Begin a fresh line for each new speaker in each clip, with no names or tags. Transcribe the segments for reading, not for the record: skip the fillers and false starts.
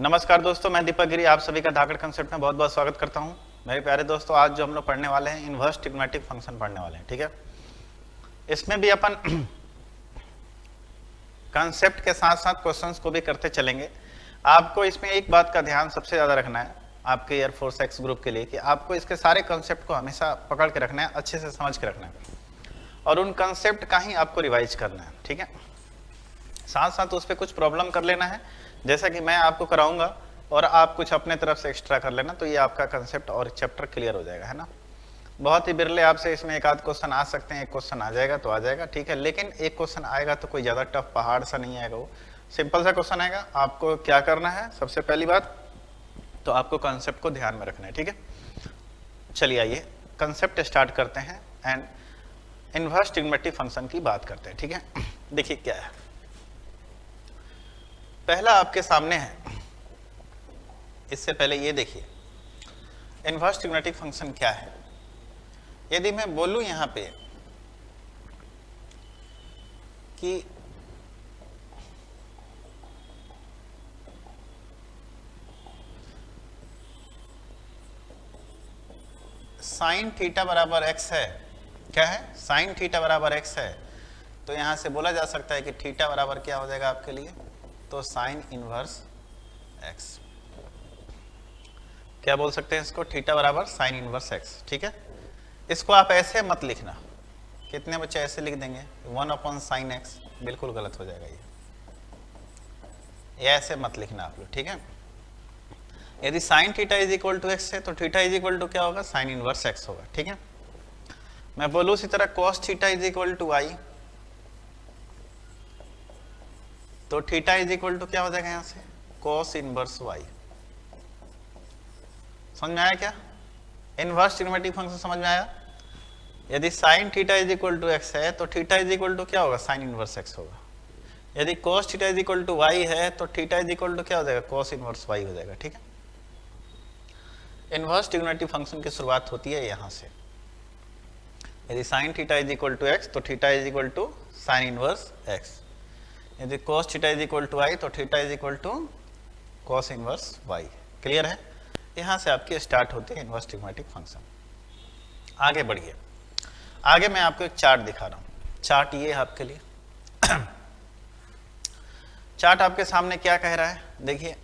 नमस्कार दोस्तों, मैं दीपक गिरी आप सभी का धाकड़ कंसेप्ट में बहुत बहुत स्वागत करता हूं। मेरे प्यारे दोस्तों, आज जो हम लोग पढ़ने वाले हैं इनवर्स ट्रिग्मेटिक फंक्शन पढ़ने वाले हैं। ठीक है, इसमें भी अपन कंसेप्ट के साथ साथ क्वेश्चंस को भी करते चलेंगे। आपको इसमें एक बात का ध्यान सबसे ज़्यादा रखना है आपके एयरफोर्स एक्स ग्रुप के लिए कि आपको इसके सारे कंसेप्ट को हमेशा पकड़ के रखना है, अच्छे से समझ के रखना है और उन कंसेप्ट का ही आपको रिवाइज करना है। ठीक है, साथ साथ उस पर कुछ प्रॉब्लम कर लेना है, जैसा कि मैं आपको कराऊंगा और आप कुछ अपने तरफ से एक्स्ट्रा कर लेना, तो ये आपका कंसेप्ट और चैप्टर क्लियर हो जाएगा, है ना। बहुत ही बिरले आपसे इसमें एक आध क्वेश्चन आ सकते हैं, एक क्वेश्चन आ जाएगा तो आ जाएगा, ठीक है, लेकिन एक क्वेश्चन आएगा तो कोई ज़्यादा टफ पहाड़ सा नहीं आएगा, वो सिंपल सा क्वेश्चन आएगा। आपको क्या करना है, सबसे पहली बात तो आपको कंसेप्ट को ध्यान में रखना है। ठीक है, चलिए आइए कंसेप्ट स्टार्ट करते हैं एंड इनवर्स ट्रिग्मेटिक फंक्शन की बात करते हैं। ठीक है, देखिए क्या है, पहला आपके सामने है, इससे पहले ये देखिए इनवर्स ट्रिग्मेटिक फंक्शन क्या है। यदि मैं बोलूं यहां पे कि साइन थीटा बराबर एक्स है, क्या है, साइन थीटा बराबर एक्स है, तो यहां से बोला जा सकता है कि थीटा बराबर क्या हो जाएगा आपके लिए, तो साइन इनवर्स एक्स। क्या बोल सकते हैं इसको, थीटा बराबर साइन इनवर्स एक्स। ठीक है, इसको आप ऐसे मत लिखना, कितने बच्चे ऐसे लिख देंगे 1/sin x, बिल्कुल गलत हो जाएगा ये ऐसे मत लिखना आप लोग। ठीक है, यदि sine theta is equal to x है तो थीटा इज इक्वल टू क्या होगा, साइन इनवर्स एक्स होगा। ठीक है, मैं बोलूं इसी तरह cos theta is equal to y, तो थीटा इज इक्वल टू क्या हो जाएगा यहां से, cos इनवर्स y। समझ में आया क्या, इनवर्स ट्रिग्मेटिक फंक्शन समझ में आया। यदि sine theta is equal to x है तो थीटा इज इक्वल टू क्या होगा, साइन इनवर्स एक्स होगा। यदि cos theta is equal to y है तो थीटा इज इक्वल टू क्या हो जाएगा, cos इनवर्स y हो जाएगा। ठीक है, इनवर्स ट्रिग्मेटिक फंक्शन की शुरुआत होती है यहां से। यदि sine theta is equal to x तो theta is equal to sine inverse x. यदि cos theta is equal to y तो theta is equal to cos inverse y। Clear है, यहां से आपकी स्टार्ट होती है इनवर्स ट्रिग्मेटिक फंक्शन। आगे बढ़िए, आगे मैं आपको एक चार्ट दिखा रहा हूं। चार्ट ये है आपके लिए चार्ट आपके सामने क्या कह रहा है, देखिए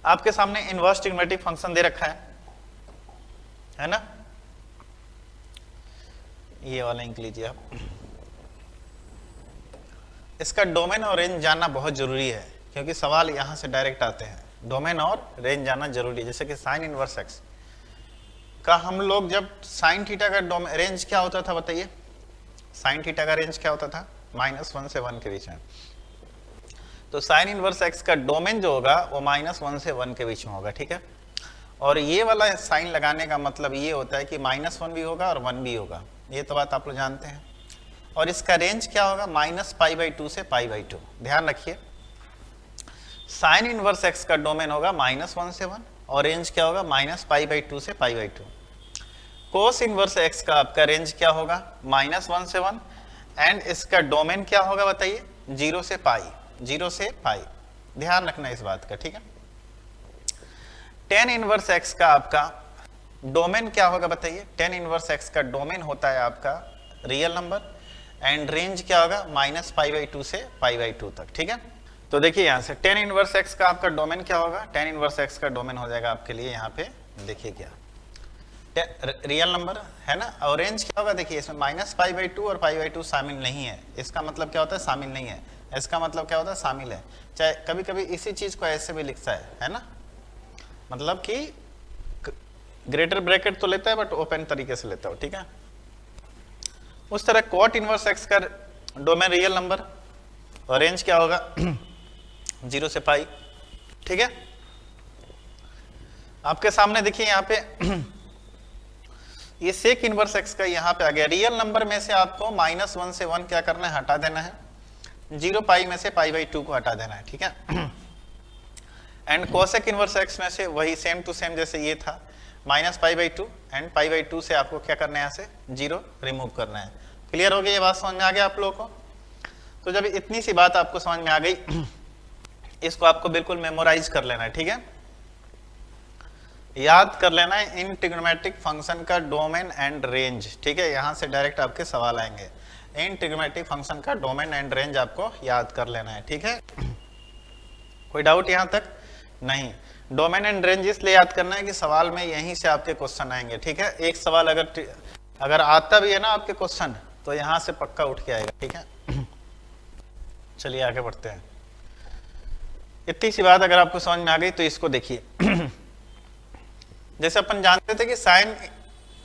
आपके सामने इनवर्स ट्रिग्मेटिक फंक्शन दे रखा है ना, ये वाला इंक लीजिए आप। इसका डोमेन और रेंज जानना बहुत जरूरी है, क्योंकि सवाल यहां से डायरेक्ट आते हैं। डोमेन और रेंज जानना जरूरी है। जैसे कि साइन इनवर्स एक्स का हम लोग जब साइन थीटा का डोमेन रेंज क्या होता था बताइए, साइन थीटा का रेंज क्या होता था, -1 से 1 के बीच में। तो साइन इनवर्स एक्स का डोमेन जो होगा वो -1 से 1 के बीच में होगा। ठीक है, और ये वाला साइन लगाने का मतलब ये होता है कि -1 भी होगा और 1 भी होगा, ये तो बात आप लोग जानते हैं। और इसका रेंज क्या होगा, -π/2 से π/2। ध्यान रखिए, साइन इनवर्स एक्स का डोमेन होगा -1 से 1 और रेंज क्या होगा, -π/2 से π/2। कोस इनवर्स एक्स का आपका रेंज क्या होगा, -1 से 1 एंड इसका डोमेन क्या होगा बताइए, 0 से π। ध्यान रखना इस बात का। ठीक है, tan इनवर्स एक्स का आपका डोमेन क्या होगा बताइए, tan इनवर्स एक्स का डोमेन होता है आपका रियल नंबर एंड रेंज क्या होगा, -π/2 से π/2 तक। ठीक है, तो देखिए यहां से tan इनवर्स एक्स का आपका डोमेन क्या होगा, tan इनवर्स एक्स का डोमेन हो जाएगा आपके लिए यहाँ पे, देखिए क्या रियल नंबर है ना, और रेंज क्या होगा, देखिए इसमें -π/2 और π/2 शामिल नहीं है। इसका मतलब क्या होता है, शामिल नहीं है। इसका मतलब क्या होता है, शामिल है। चाहे कभी कभी इसी चीज को ऐसे भी लिखता है ना, मतलब कि ग्रेटर ब्रैकेट तो लेता है बट ओपन तरीके से लेता हो। ठीक है, उस तरह कॉट इनवर्स एक्स का डोमेन रियल नंबर और रेंज क्या होगा 0 से π। ठीक है, आपके सामने देखिए यहाँ पे ये सेक इनवर्स एक्स का यहाँ पे आ गया। रियल नंबर में से आपको -1 से 1 क्या करना है, हटा देना है। 0 π में से π/2 को हटा देना है। ठीक है, एंड कोसेक इनवर्स एक्स में से वही सेम टू सेम जैसे ये था, -π/2 एंड π/2 से आपको क्या करना है, यहाँ से 0 रिमूव करना है। क्लियर हो गया, ये बात समझ में आ गया आप लोगों को। तो जब इतनी सी बात आपको समझ में आ गई, इसको आपको बिल्कुल मेमोराइज कर लेना है, ठीक है, याद कर लेना है इन ट्रिग्नोमेट्रिक फंक्शन का डोमेन एंड रेंज, ठीक है, यहां से डायरेक्ट आपके सवाल आएंगे। इन ट्रिग्नोमेट्रिक फंक्शन का डोमेन एंड रेंज आपको याद कर लेना है, ठीक है। कोई डाउट यहां तक? नहीं। डोमेन एंड रेंज इसलिए याद करना है कि सवाल में यहीं से आपके क्वेश्चन आएंगे, ठीक है। एक सवाल अगर आता भी है ना आपके क्वेश्चन, तो यहां से पक्का उठ के आएगा, ठीक है। चलिए आगे बढ़ते हैं। इतनी सी बात अगर आपको समझ में आ गई तो इसको देखिए। जैसे अपन जानते थे कि sine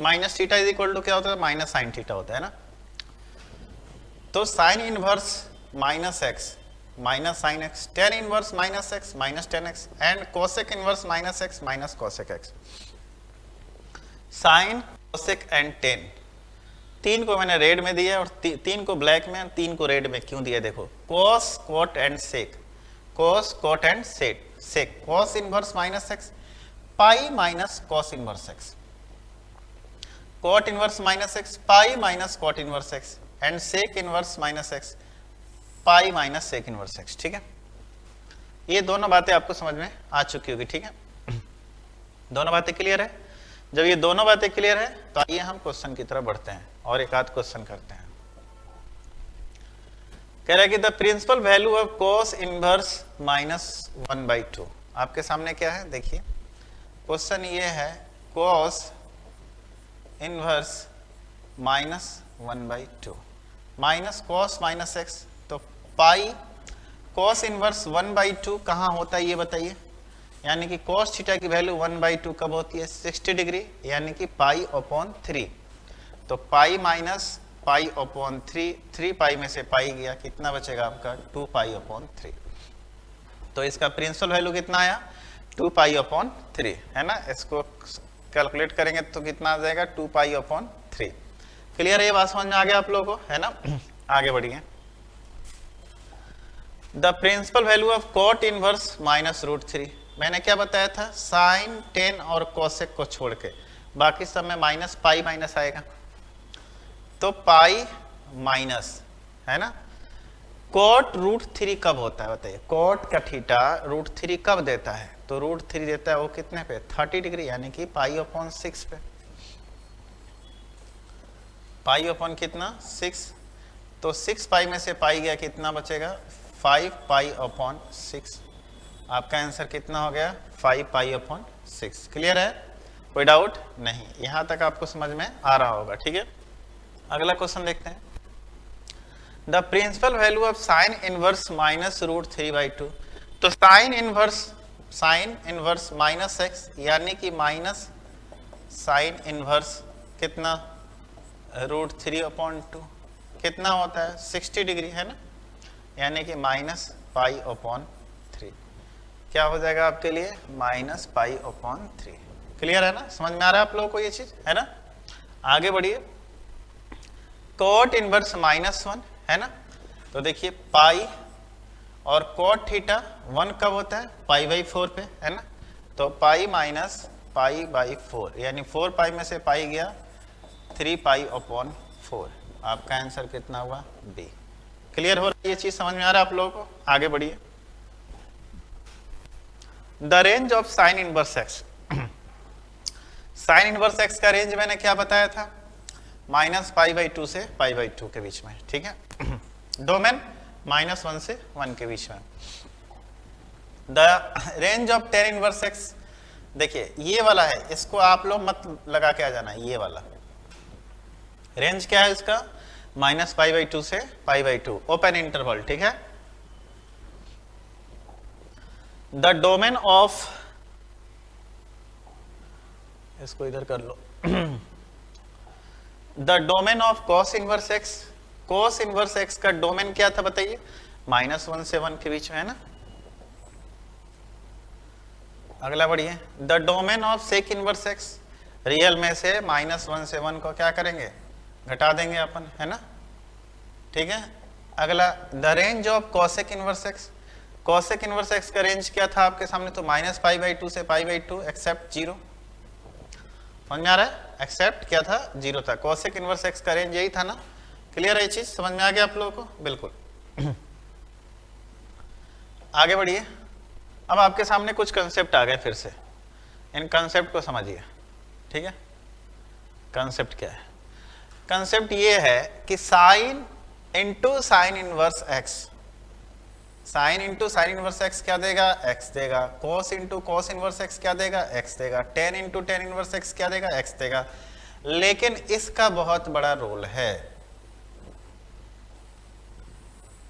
minus theta is equal to क्या होता है, माइनस साइन थीटा होता है ना। तो sine inverse minus x minus sine x, tan inverse minus x minus tan x, and cosec inverse minus x minus cosec x. Sine, cosec and tan, तीन को मैंने रेड में दिया और तीन को ब्लैक में, तीन को रेड में क्यों दिया देखो। Cos, cot and sec, cos, cot and sec, cos inverse minus x, pi minus cos inverse x, cot inverse minus x, pi minus cot inverse x, and sec inverse minus x, pi minus sec inverse x, ठीक है। ये दोनों बातें आपको समझ में आ चुकी होगी, ठीक है। दोनों बातें क्लियर है? जब ये दोनों बातें क्लियर है तो आइए हम क्वेश्चन की तरफ बढ़ते हैं और एक आध क्वेश्चन करते हैं। कह रहा है कि the principal value of cos inverse minus 1/2। आपके सामने क्या है देखिए, क्वेश्चन ये है cos inverse minus 1/2 minus cos minus x, तो पाई कोस इनवर्स 1/2 कहाँ होता है ये बताइए। यानी कि कोस थीटा की वैल्यू 1/2 कब होती है, 60 डिग्री, यानी कि पाई अपॉन 3। तो पाई माइनस पाई अपॉन 3, 3 पाई में से पाई गया, कितना बचेगा आपका 2 पाई अपॉन 3। तो इसका प्रिंसिपल वैल्यू कितना आया 2 पाई अपॉन 3, है ना। इसको कैलकुलेट करेंगे तो कितना आ जाएगा 2 पाई अपॉन 3। क्लियर है, ये बात समझ में आ गया आप लोगों को, है ना। आगे बढ़िए। The principal value of cot inverse minus √3, मैंने क्या बताया था, साइन, टेन और कोसेक को छोड़ के बाकी सब में माइनस पाई माइनस आएगा। तो पाई माइनस, है ना। कोट √3 कब होता है बताइए, कोट का थीटा √3 कब देता है, तो √3 देता है वो कितने पे, 30 डिग्री, यानी कि पाई अपॉन 6 पे। पाई अपॉन कितना 6, तो 6 पाई में से पाई गया, कितना बचेगा 5 पाई अपॉन 6। आपका आंसर कितना हो गया 5 पाई अपॉन 6। क्लियर है, कोई डाउट नहीं, यहां तक आपको समझ में आ रहा होगा, ठीक है। अगला क्वेश्चन देखते हैं। The principal value of sine inverse minus √3/2, तो साइन इनवर्स माइनस एक्स, यानी कि माइनस साइन इनवर्स कितना √3/2, कितना होता है 60 डिग्री, है ना, यानी कि माइनस पाई अपॉन 3। क्या हो जाएगा आपके लिए माइनस पाई अपॉन 3। क्लियर है ना, समझ में आ रहा है आप लोगों को ये चीज, है ना। आगे बढ़िए। कोट इनवर्स -1, है ना, तो देखिए पाई और कोट थीटा 1 कब होता है, पाई/4 पे, है ना। तो पाई माइनस पाई/4, यानी 4 पाई में से पाई गया 3 पाई अपॉन 4। आपका आंसर कितना हुआ बी। क्लियर हो रहा है, ये चीज समझ में आ रहा है आप लोगों को। आगे बढ़िए। The range of sine inverse x, sign inverse x का रेंज मैंने क्या बताया था, -पाई/2 से पाई/2 के बीच में, ठीक है। डोमेन -1 से 1 के बीच में। The range of ten inverse x, देखिए ये वाला है, इसको आप लोग मत लगा के आ जाना, ये वाला रेंज क्या है इसका, -पाई/2 से पाई/2, ओपन इंटरवल, ठीक है। द डोमेन ऑफ, इसको इधर कर लो। The domain of cos inverse x, cos inverse x का डोमेन क्या था बताइए, -1 से 1 के बीच में, है ना। अगला बढ़िए। The domain of sec inverse x, real में से -1 से 1 को क्या करेंगे, घटा देंगे अपन, है ना, ठीक है। अगला the range of cosec inverse x, cosec inverse x का रेंज क्या था आपके सामने, तो -पाई/2 से पाई/2 एक्सेप्ट 0। समझ में आ रहा है, एक्सेप्ट क्या था 0 था। कॉसेक इनवर्स एक्स का रेंज यही था ना। क्लियर है ये चीज, समझ में आ गया आप लोगों को, बिल्कुल। आगे बढ़िए। अब आपके सामने कुछ कंसेप्ट आ गए फिर से, इन कंसेप्ट को समझिए, ठीक है। कंसेप्ट क्या है? कंसेप्ट ये है कि sign into sine inverse x, sign into sine inverse x क्या देगा? एक्स देगा। कोस इंटू कोस इनवर्स एक्स क्या देगा? एक्स देगा। Tan into tan inverse x क्या देगा? एक्स देगा। लेकिन इसका बहुत बड़ा रोल है,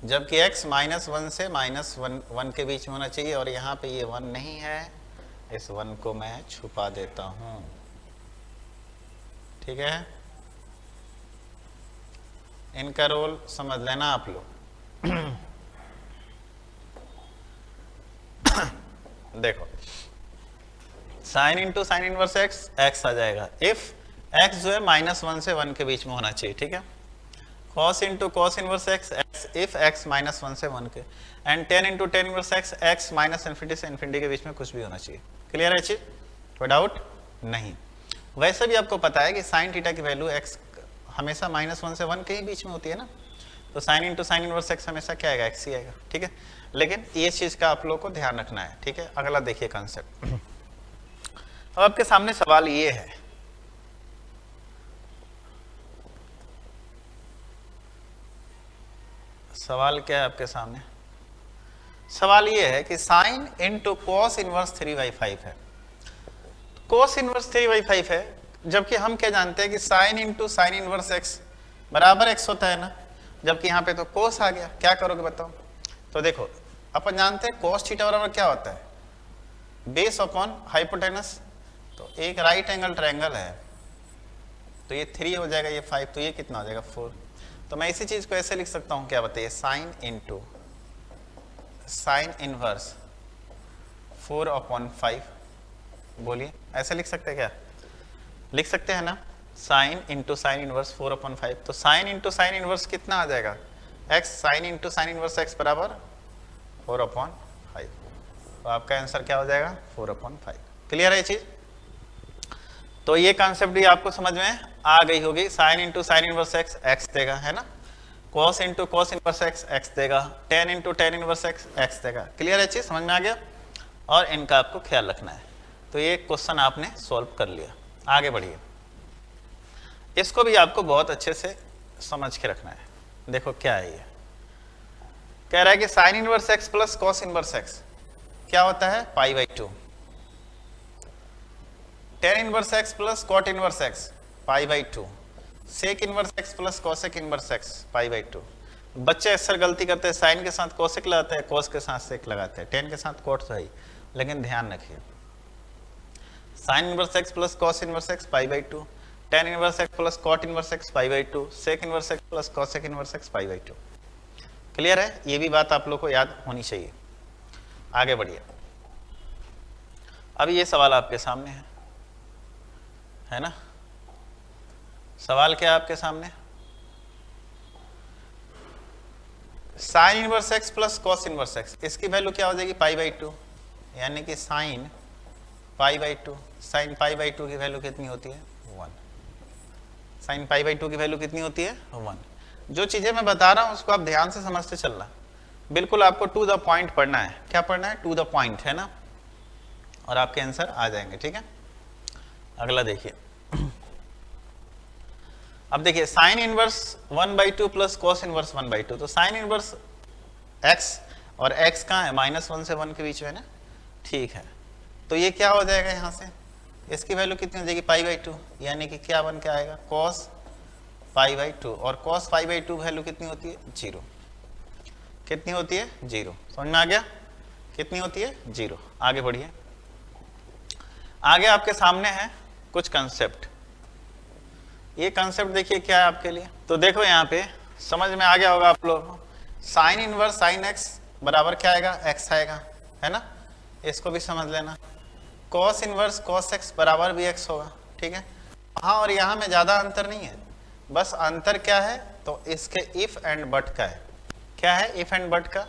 जबकि x -1 से -1 के बीच में होना चाहिए, और यहां पे ये 1 नहीं है, इस 1 को मैं छुपा देता हूं, ठीक है। इनका रोल समझ लेना आप लोग। देखो, sine into sine inverse x, x आ जाएगा इफ एक्स जो है -1 से 1 के बीच में होना चाहिए, ठीक है। cos into cos inverse x, x if x -1 से 1 के, and ten into tan inverse x, x -infinity से इन्फिनिटी के बीच में कुछ भी होना चाहिए। क्लियर है चीज? कोई डाउट नहीं। वैसे भी आपको पता है कि साइन थीटा की वैल्यू एक्स हमेशा -1 से 1 के ही बीच में होती है ना, तो sign into sine inverse x हमेशा क्या आएगा? एक्स ही आएगा, ठीक है। लेकिन ये चीज का आप लोग को ध्यान रखना है, ठीक है। अगला देखिए कंसेप्ट। अब आपके सामने सवाल ये है, सवाल क्या है आपके सामने? सवाल ये है कि साइन इंटू कॉस इनवर्स 3/5 है, कॉस इनवर्स 3/5 है, जबकि हम क्या जानते हैं कि sign into sine inverse x बराबर एक्स होता है ना, जबकि यहाँ पे तो कोस आ गया। क्या करोगे बताओ? तो देखो, अपन जानते हैं कोस थीटा बराबर क्या होता है? Base upon hypotenuse. तो एक राइट एंगल ट्रायंगल है, तो ये 3 हो जाएगा, ये 5, तो ये कितना हो जाएगा? 4। तो मैं इसी चीज को ऐसे लिख सकता हूँ, क्या बताइए? Sign into sine inverse 4/5। बोलिए, ऐसे लिख सकते हैं क्या? लिख सकते हैं ना, साइन इंटू साइन इनवर्स 4/5। तो साइन इंटू साइन इनवर्स कितना आ जाएगा? X. Sign into sine inverse x बराबर 4/5। तो आपका आंसर क्या हो जाएगा? 4/5। क्लियर है ये चीज? तो ये कॉन्सेप्ट भी आपको समझ में आ गई होगी। Sine into sine inverse x, x देगा, है ना। Cos into cos inverse x, x देगा। Tan into tan inverse x, x देगा। क्लियर है चीज? समझ में आ गया? और इनका आपको ख्याल रखना है। तो ये क्वेश्चन आपने सॉल्व कर लिया। आगे बढ़िए, इसको भी आपको बहुत अच्छे से समझ के रखना है। देखो क्या है ये, कह रहा है कि sine inverse x plus cos inverse x क्या होता है? π/2। Tan inverse x plus cot inverse x π/2। Sec inverse x plus cosec inverse x π/2। बच्चे अक्सर गलती करते हैं, साइन के साथ कोसेक लगाते हैं, कोस के साथ सेक लगाते हैं, टेन के साथ कॉट सही। लेकिन ध्यान रखिए, sine inverse x plus cos inverse x π/2, tan inverse x plus cot inverse x π/2, sec inverse x plus cosec inverse x π/2। Clear है? ये भी बात आप लोग को याद होनी चाहिए। आगे बढ़िए, अब ये सवाल आपके सामने है ना। सवाल क्या है आपके सामने? Sign inverse x plus cos inverse x, इसकी वैल्यू क्या हो जाएगी? π/2, यानी कि साइन π/2। साइन π/2 की वैल्यू कितनी होती है? 1। साइन π/2 की वैल्यू कितनी होती है? 1। जो चीजें मैं बता रहा हूं उसको आप ध्यान से समझते चलना, बिल्कुल आपको टू द पॉइंट पढ़ना है। क्या पढ़ना है? टू द पॉइंट, है ना, और आपके आंसर आ जाएंगे, ठीक है। अगला देखिए, अब देखिए sine inverse 1/2 plus cos inverse 1/2। तो साइन इनवर्स एक्स, और एक्स कहाँ है? -1 से 1 के बीच में ना, ठीक है। तो ये क्या हो जाएगा यहाँ से? इसकी वैल्यू कितनी हो जाएगी? π/2, यानी कि क्या बन के आएगा? कॉस π/2। और कॉस π/2 वैल्यू कितनी होती है? 0। कितनी होती है? 0। समझ में आ गया? कितनी होती है? 0। आगे बढ़िए, आगे आपके सामने है कुछ कंसेप्ट। ये कंसेप्ट देखिए क्या है आपके लिए। तो देखो यहाँ पे समझ में आ गया होगा आप लोग, साइन इनवर्स साइन एक्स बराबर क्या आएगा? एक्स आएगा, है ना। इसको भी समझ लेना। कॉस इनवर्स कॉस एक्स बराबर भी एक्स होगा, ठीक है। हाँ, और यहाँ में ज्यादा अंतर नहीं है, बस अंतर क्या है? तो इसके इफ एंड बट का है। क्या है? इफ एंड बट का।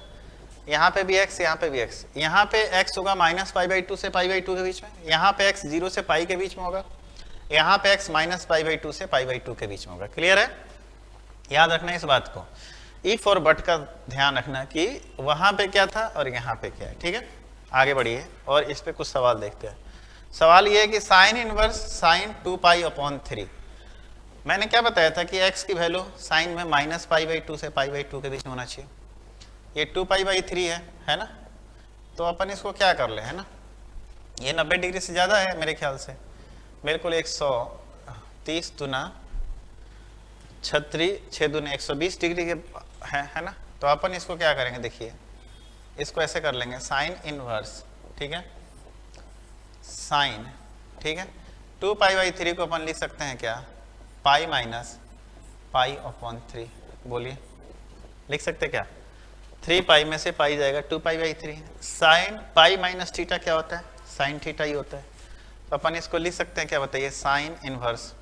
यहाँ पे भी x, यहाँ पे भी x। यहाँ पे x होगा -π/2 से π/2 के बीच में, यहाँ पे x 0 से पाई के बीच में होगा, यहाँ पे x -π/2 से π/2 के बीच में होगा। क्लियर है? याद रखना इस बात को इफ और बट का ध्यान रखना कि वहां पे क्या था और यहाँ पे क्या है, ठीक है। आगे बढ़िए और इस पे कुछ सवाल देखते हैं। सवाल ये है कि साइन इनवर्स साइन 2π/3, मैंने क्या बताया था कि x की वैल्यू साइन में -π/2 से π/2 के बीच में होना चाहिए। ये 2π/3 है ना, तो अपन इसको क्या कर ले, है ना, ये 90 डिग्री से ज़्यादा है मेरे ख्याल से, बिल्कुल 130 दुना 6 दूने 120 डिग्री के है ना। तो अपन इसको क्या करेंगे, देखिए इसको ऐसे कर लेंगे साइन इनवर्स, ठीक है, साइन, ठीक है, 2π/3 को अपन लिख सकते हैं क्या, π-π/3, बोलिए लिख सकते क्या, 3π में से पाई जाएगा 2π/3। साइन पाई माइनस थीटा क्या होता है, साइन थीटा ही होता है। तो अपन इसको लिख सकते हैं क्या, बताइए, साइन इनवर्स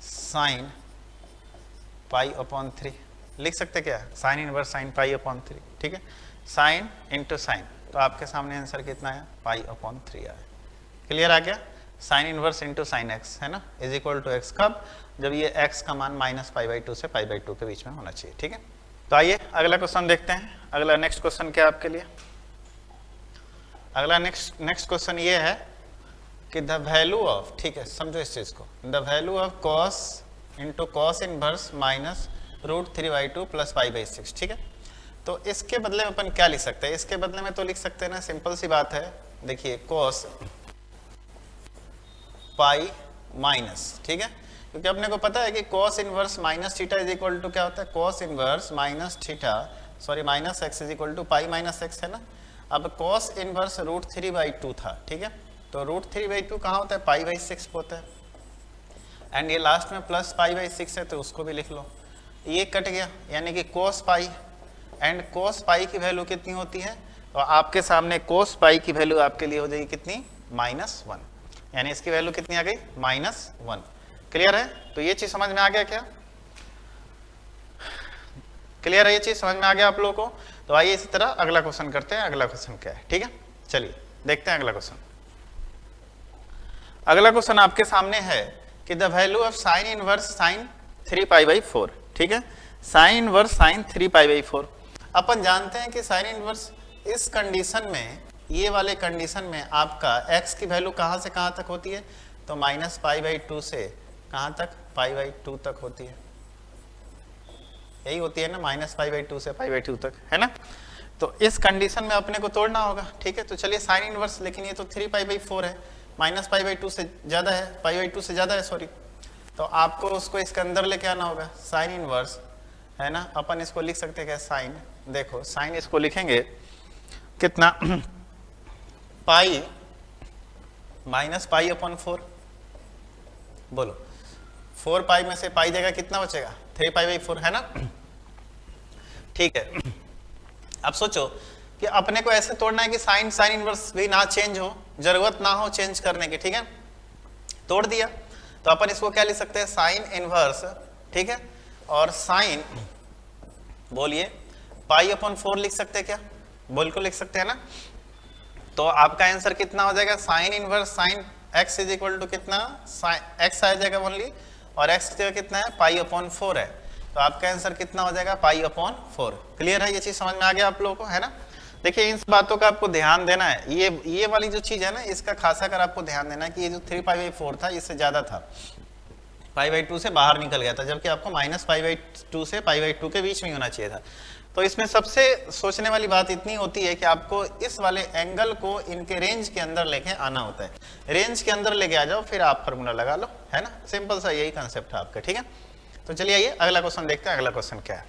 साइन π/3 लिख सकते क्या, साइन इनवर्स साइन π/3, ठीक है, साइन इंटू साइन। तो आपके सामने आंसर कितना है, π/3 आया। क्लियर आ गया, sine inverse into sine x, है ना, इज इक्वल टू एक्स, कब, जब ये एक्स का मान -π/2 से π/2 के बीच में होना चाहिए, ठीक है। तो आइए अगला क्वेश्चन देखते हैं। अगला नेक्स्ट क्वेश्चन क्या है आपके लिए, अगला नेक्स्ट क्वेश्चन ये है कि द वैल्यू ऑफ, ठीक है, समझो इस चीज को, the value of cos into cos inverse -√3/2 + π/6, ठीक है। तो इसके बदले में अपन क्या लिख सकते हैं, इसके बदले में तो लिख सकते हैं ना, सिंपल सी बात है, देखिए कॉस पाई माइनस, ठीक है, क्योंकि अपने को पता है कि cos inverse minus theta is equal to क्या होता है, cos inverse minus theta sorry minus x is equal to pi minus x, है ना। अब कॉस इनवर्स √3/2 था, ठीक है, तो √3/2 कहाँ होता है, π/6 होता है, एंड ये लास्ट में प्लस π/6 है, तो उसको भी लिख लो, ये कट गया, यानी कि cos पाई एंड cos पाई की वैल्यू कितनी होती है, तो आपके सामने cos पाई की वैल्यू आपके लिए हो जाएगी कितनी, -1, यानी इसकी वैल्यू कितनी आ गई, -1। क्लियर है, तो ये चीज समझ में आ गया क्या, क्लियर है, ये चीज समझ में आ गया आप लोगों को। तो आइए इसी तरह अगला क्वेश्चन करते हैं। अगला क्वेश्चन क्या है, ठीक है, चलिए देखते हैं अगला क्वेश्चन। अगला क्वेश्चन आपके सामने है कि the value of sine inverse sine 3π/4, ठीक है, साइन इनवर्स साइन 3π/4। अपन जानते हैं कि साइन इनवर्स इस कंडीशन में, ये वाले कंडीशन में आपका x की वैल्यू कहाँ से कहाँ तक होती है, तो -π/2 से कहाँ तक, π/2 तक होती है, यही होती है ना, -π/2 से π/2 तक, है ना। तो इस कंडीशन में अपने को तोड़ना होगा, ठीक है। तो चलिए साइन इनवर्स, लेकिन ये तो 3π/4 है, -π/2 से ज़्यादा है, π/2 से ज़्यादा है सॉरी, तो आपको उसको इसके अंदर लेके आना होगा, साइन इनवर्स, है ना। अपन इसको लिख सकते हैं क्या, साइन, देखो साइन इसको लिखेंगे कितना, पाई -π/4, बोलो 4π में से पाई जगह कितना बचेगा, 3π/4, है ना, ठीक है। अब सोचो कि अपने को ऐसे तोड़ना है कि साइन इनवर्स भी ना चेंज हो, जरूरत ना हो चेंज करने की, ठीक है, तोड़ दिया। तो अपन इसको क्या लिख सकते हैं, साइन इनवर्स, ठीक है, और साइन, बोलिए π/4 लिख सकते हैं क्या, बिल्कुल लिख सकते हैं ना। तो आपका आंसर कितना हो जाएगा, sine inverse sine x is equal to कितना, x आ जाएगा ओनली, और x की जगह कितना है, π/4 है, तो आपका आंसर कितना हो जाएगा, π/4। क्लियर है, ये चीज समझ में आ गया आप लोगों को, है ना। देखिए इन बातों का आपको ध्यान देना है, ये वाली जो चीज है ना, इसका खासा कर आपको ध्यान देना है कि ये जो 3π/4 था इससे ज्यादा था, π/2 से बाहर निकल गया था, जबकि आपको -π/2 से π/2 के बीच में होना चाहिए था। तो इसमें सबसे सोचने वाली बात इतनी होती है कि आपको इस वाले एंगल को इनके रेंज के अंदर लेके आना होता है, रेंज के अंदर लेके आ जाओ, फिर आप फार्मूला लगा लो, है ना, सिंपल सा यही कंसेप्ट है आपका, ठीक है। तो चलिए आइए अगला क्वेश्चन देखते हैं। अगला क्वेश्चन क्या है,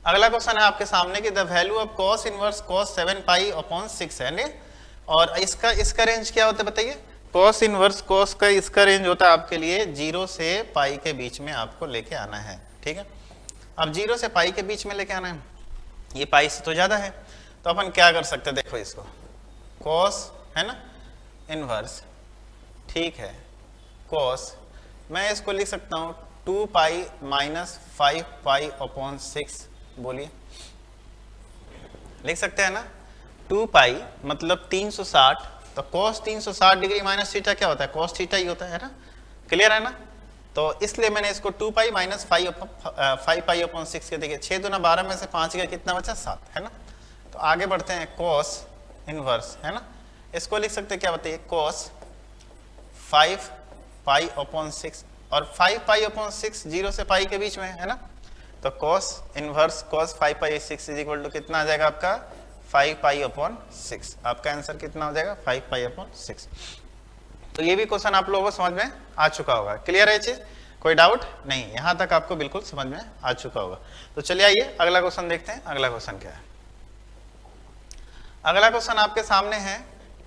अगला क्वेश्चन है आपके सामने कि the value of cos inverse cos 7π/6 है, और इसका रेंज क्या होता है बताइए, cos इनवर्स cos का इसका रेंज होता है आपके लिए 0 से पाई के बीच में आपको लेके आना है, ठीक है। अब 0 से पाई के बीच में लेके आना है, ये पाई से तो ज्यादा है, तो अपन क्या कर सकते हैं, देखो इसको cos, है ना, इनवर्स, ठीक है, cos, मैं इसको लिख सकता हूँ 2π - 5π/6, बोलिए लिख सकते हैं ना, 2π मतलब 360, तो cos 360 डिग्री माइनस थीटा क्या होता है, cos थीटा ही होता है ना, क्लियर है ना। तो इसलिए मैंने इसको 2 पाई माइनस 5 पाई अपॉन 6 के, देखिए 6 दूना 12 में से 5 का कितना बचा 7, है ना। तो आगे बढ़ते हैं, कॉस इनवर्स, है ना, इसको लिख सकते हैं क्या बताइए, कॉस 5 पाई अपॉन 6, और 5 पाई अपॉन 6 0 से पाई के बीच में है ना, तो cos inverse cos 5 pi 6 is equal to कितना आ जाएगा आपका 5 पाई अपॉन 6। आपका आंसर कितना हो जाएगा 5 पाई अपॉन 6। तो ये भी क्वेश्चन आप लोगों को समझ में आ चुका होगा, क्लियर है चीज, कोई डाउट नहीं, यहां तक आपको बिल्कुल समझ में आ चुका होगा। तो चलिए आइए अगला क्वेश्चन देखते हैं। अगला क्वेश्चन क्या है, अगला क्वेश्चन आपके सामने है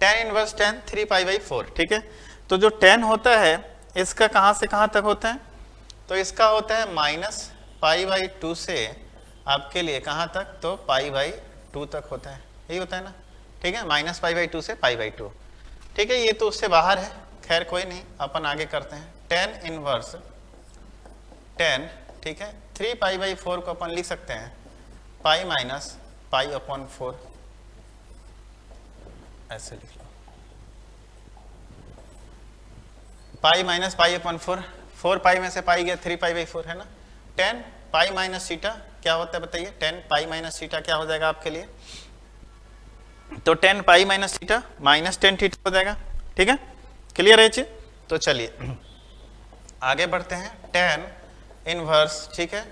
tan inverse tan 3 pi by 4, ठीक है। तो जो tan होता है इसका कहां से कहां तक होता है, तो इसका होता है माइनस पाई बाई 2 से आपके लिए कहां तक, तो पाई बाई 2 तक होता है, यही होता है ना, ठीक है, माइनस पाई बाई 2 से पाई बाई 2, ठीक है। ये तो उससे बाहर है, खैर कोई नहीं, अपन आगे करते हैं। tan इनवर्स tan, ठीक है, 3 पाई बाई 4 को अपन लिख सकते हैं पाई माइनस पाई अपॉन 4, ऐसे लिख लो, पाई माइनस पाई अपॉन 4, 4 पाई में से पाई गया 3 पाई बाई 4, है ना। tan पाई माइनस थीटा क्या होता है बताइए, tan पाई माइनस थीटा क्या हो जाएगा आपके लिए, तो tan pi minus theta minus tan theta हो जाएगा, ठीक है, क्लियर है चीज। तो चलिए आगे बढ़ते हैं, tan इनवर्स, ठीक है,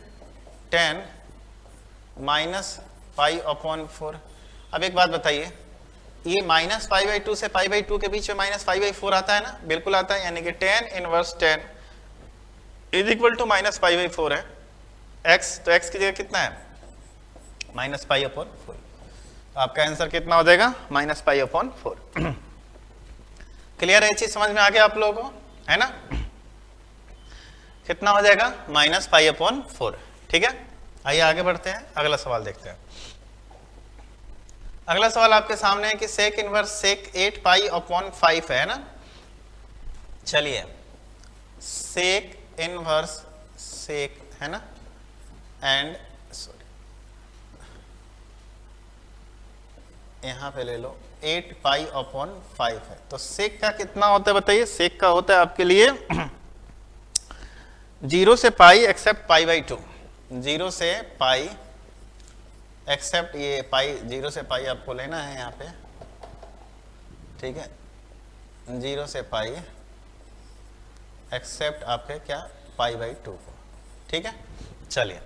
tan माइनस पाई अपॉन 4। अब एक बात बताइए, ये माइनस पाई बाई 2 से पाई बाई 2 के बीच में माइनस पाई बाई 4 आता है ना, बिल्कुल आता है, यानी कि tan inverse tan is equal to minus pi by 4 है, x, तो x की जगह कितना है माइनस पाई अपॉन 4, तो आपका आंसर कितना हो जाएगा माइनस पाई अपॉन 4। क्लियर है चीज, समझ में आ गया आप लोगों को, है ना, कितना हो जाएगा माइनस पाई अपॉन 4, ठीक है। आइए आगे बढ़ते हैं, अगला सवाल देखते हैं। अगला सवाल आपके सामने है कि सेक इनवर्स सेक 8 पाई अपॉन 5 है ना। चलिए सेक इनवर्स सेक, है ना, एंड सॉरी यहां पे ले लो 8 पाई अपॉन 5 है, तो सेक का कितना होता है बताइए, सेक का होता है आपके लिए 0 से पाई एक्सेप्ट पाई बाई 2, 0 से पाई एक्सेप्ट ये पाई, 0 से पाई आपको लेना है यहाँ पे, ठीक है, 0 से पाई एक्सेप्ट आपके क्या पाई बाई 2 को, ठीक है। चलिए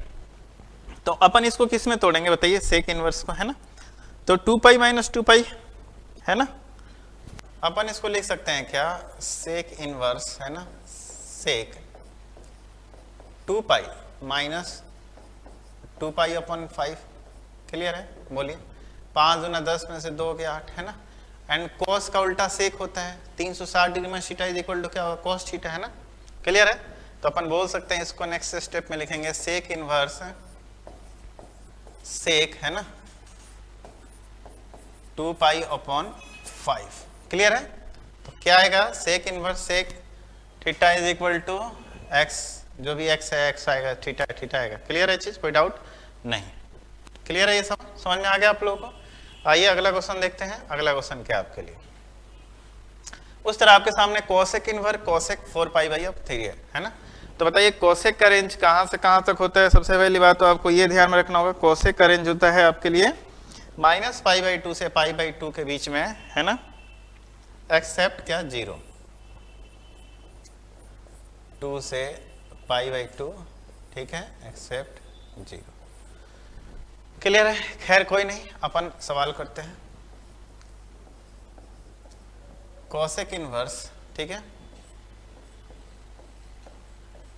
तो अपन इसको किस में तोड़ेंगे बताइए, सेक इनवर्स को, है ना, तो 2 पाई माइनस 2 पाई, है ना, अपन इसको लिख सकते हैं क्या सेक इनवर्स, है ना, सेक 2 pi minus 2 pi upon 5, clear है, बोलिए, 5 दूना 10 में से 2 के 8, है ना, एंड cos का उल्टा सेक होता है 360 डिग्री में थीटा इज इक्वल टू क्या होगा cos थीटा, है ना, क्लियर है। तो अपन बोल सकते हैं इसको नेक्स्ट स्टेप में लिखेंगे सेक इनवर्स सेक, है ना, 2 पाई अपॉन 5, क्लियर है। तो क्या आएगा sec inverse sec theta is equal to x, जो भी x है x आएगा, थीटा थीटा आएगा, क्लियर है चीज, कोई डाउट नहीं, क्लियर है, ये समझ में आ गया आप लोगों को। आइए अगला क्वेश्चन देखते हैं। अगला क्वेश्चन क्या आपके लिए, उस तरह आपके सामने cosec inverse cosec 4 pi by 3 है ना। तो बताइए कोसेक का रेंज कहां से कहां तक होता है। सबसे पहली बात तो आपको ये ध्यान में रखना होगा, कोसेक का रेंज होता है आपके लिए माइनस पाई बाई 2 से पाई बाई 2 के बीच में, है ना, एक्सेप्ट क्या 0, 2 से पाई बाई 2, ठीक है, एक्सेप्ट 0, क्लियर है। खैर कोई नहीं, अपन सवाल करते हैं। कोसेक इनवर्स, ठीक है,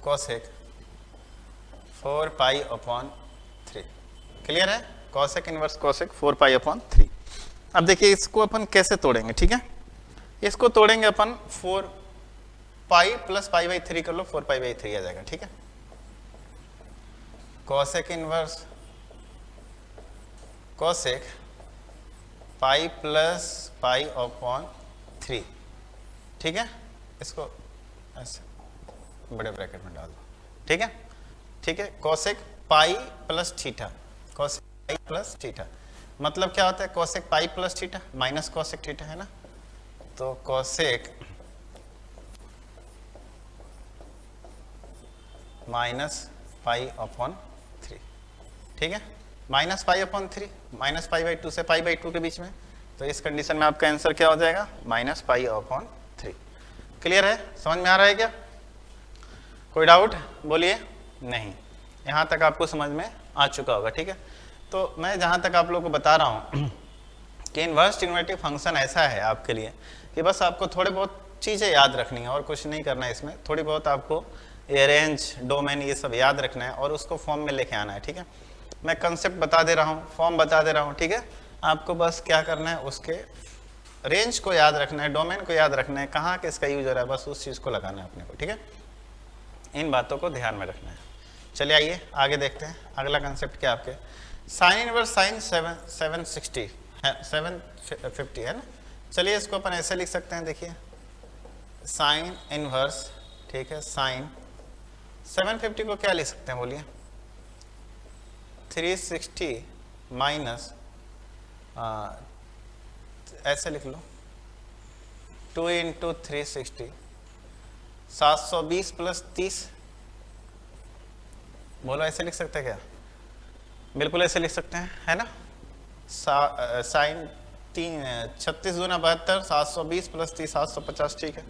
कोसेक 4 पाई अपॉन 3, क्लियर है, cosec inverse cosec 4 pi upon 3। अब देखिए इसको अपन कैसे तोड़ेंगे, ठीक है, इसको तोड़ेंगे अपन 4 पाई प्लस पाई बाई 3 कर लो, 4 पाई बाई 3 आ जाएगा, ठीक है। Cosec inverse cosec pi plus pi upon 3, ठीक है, इसको ऐसे बड़े ब्रैकेट में डाल दो, ठीक है, ठीक है। Cosec pi plus theta, cosec pi plus theta मतलब क्या होता है, cosec pi plus theta minus cosec theta, है ना। तो कोसेक -π/3, ठीक है, -π/3, -π/2 से π/2 के बीच में, तो इस कंडीशन में आपका आंसर क्या हो जाएगा, -π/3। क्लियर है, समझ में आ रहा है क्या, कोई डाउट बोलिए, नहीं, यहाँ तक आपको समझ में आ चुका होगा, ठीक है। तो मैं जहाँ तक आप लोगों को बता रहा हूँ कि इन्वर्स ट्रिग्नोमेट्रिक फंक्शन ऐसा है आपके लिए कि बस आपको थोड़े बहुत चीज़ें याद रखनी है और कुछ नहीं करना है इसमें, थोड़ी बहुत आपको ये रेंज, डोमेन, ये सब याद रखना है और उसको फॉर्म में लेके आना है, ठीक है। मैं कंसेप्ट बता दे रहा हूँ, फॉर्म बता दे रहा हूँ, ठीक है। आपको बस क्या करना है, उसके रेंज को याद रखना है, डोमेन को याद रखना है, कहाँ के इसका यूज हो रहा है, बस उस चीज़ को लगाना है अपने को, ठीक है। इन बातों को ध्यान में रखना है। चलिए आइए आगे देखते हैं, अगला कंसेप्ट क्या आपके, साइन इनवर्स साइन 750 है ना। चलिए इसको अपन ऐसे लिख सकते हैं, देखिए साइन इनवर्स, ठीक है, साइन 750 को क्या लिख सकते हैं बोलिए, 360 माइनस ऐसे लिख लो 2 × 360, 720 + 30, बोलो ऐसे लिख सकते हैं क्या, बिल्कुल ऐसे लिख सकते हैं, है ना। साइन 36 दूना 72, 720 + 30 750, ठीक है।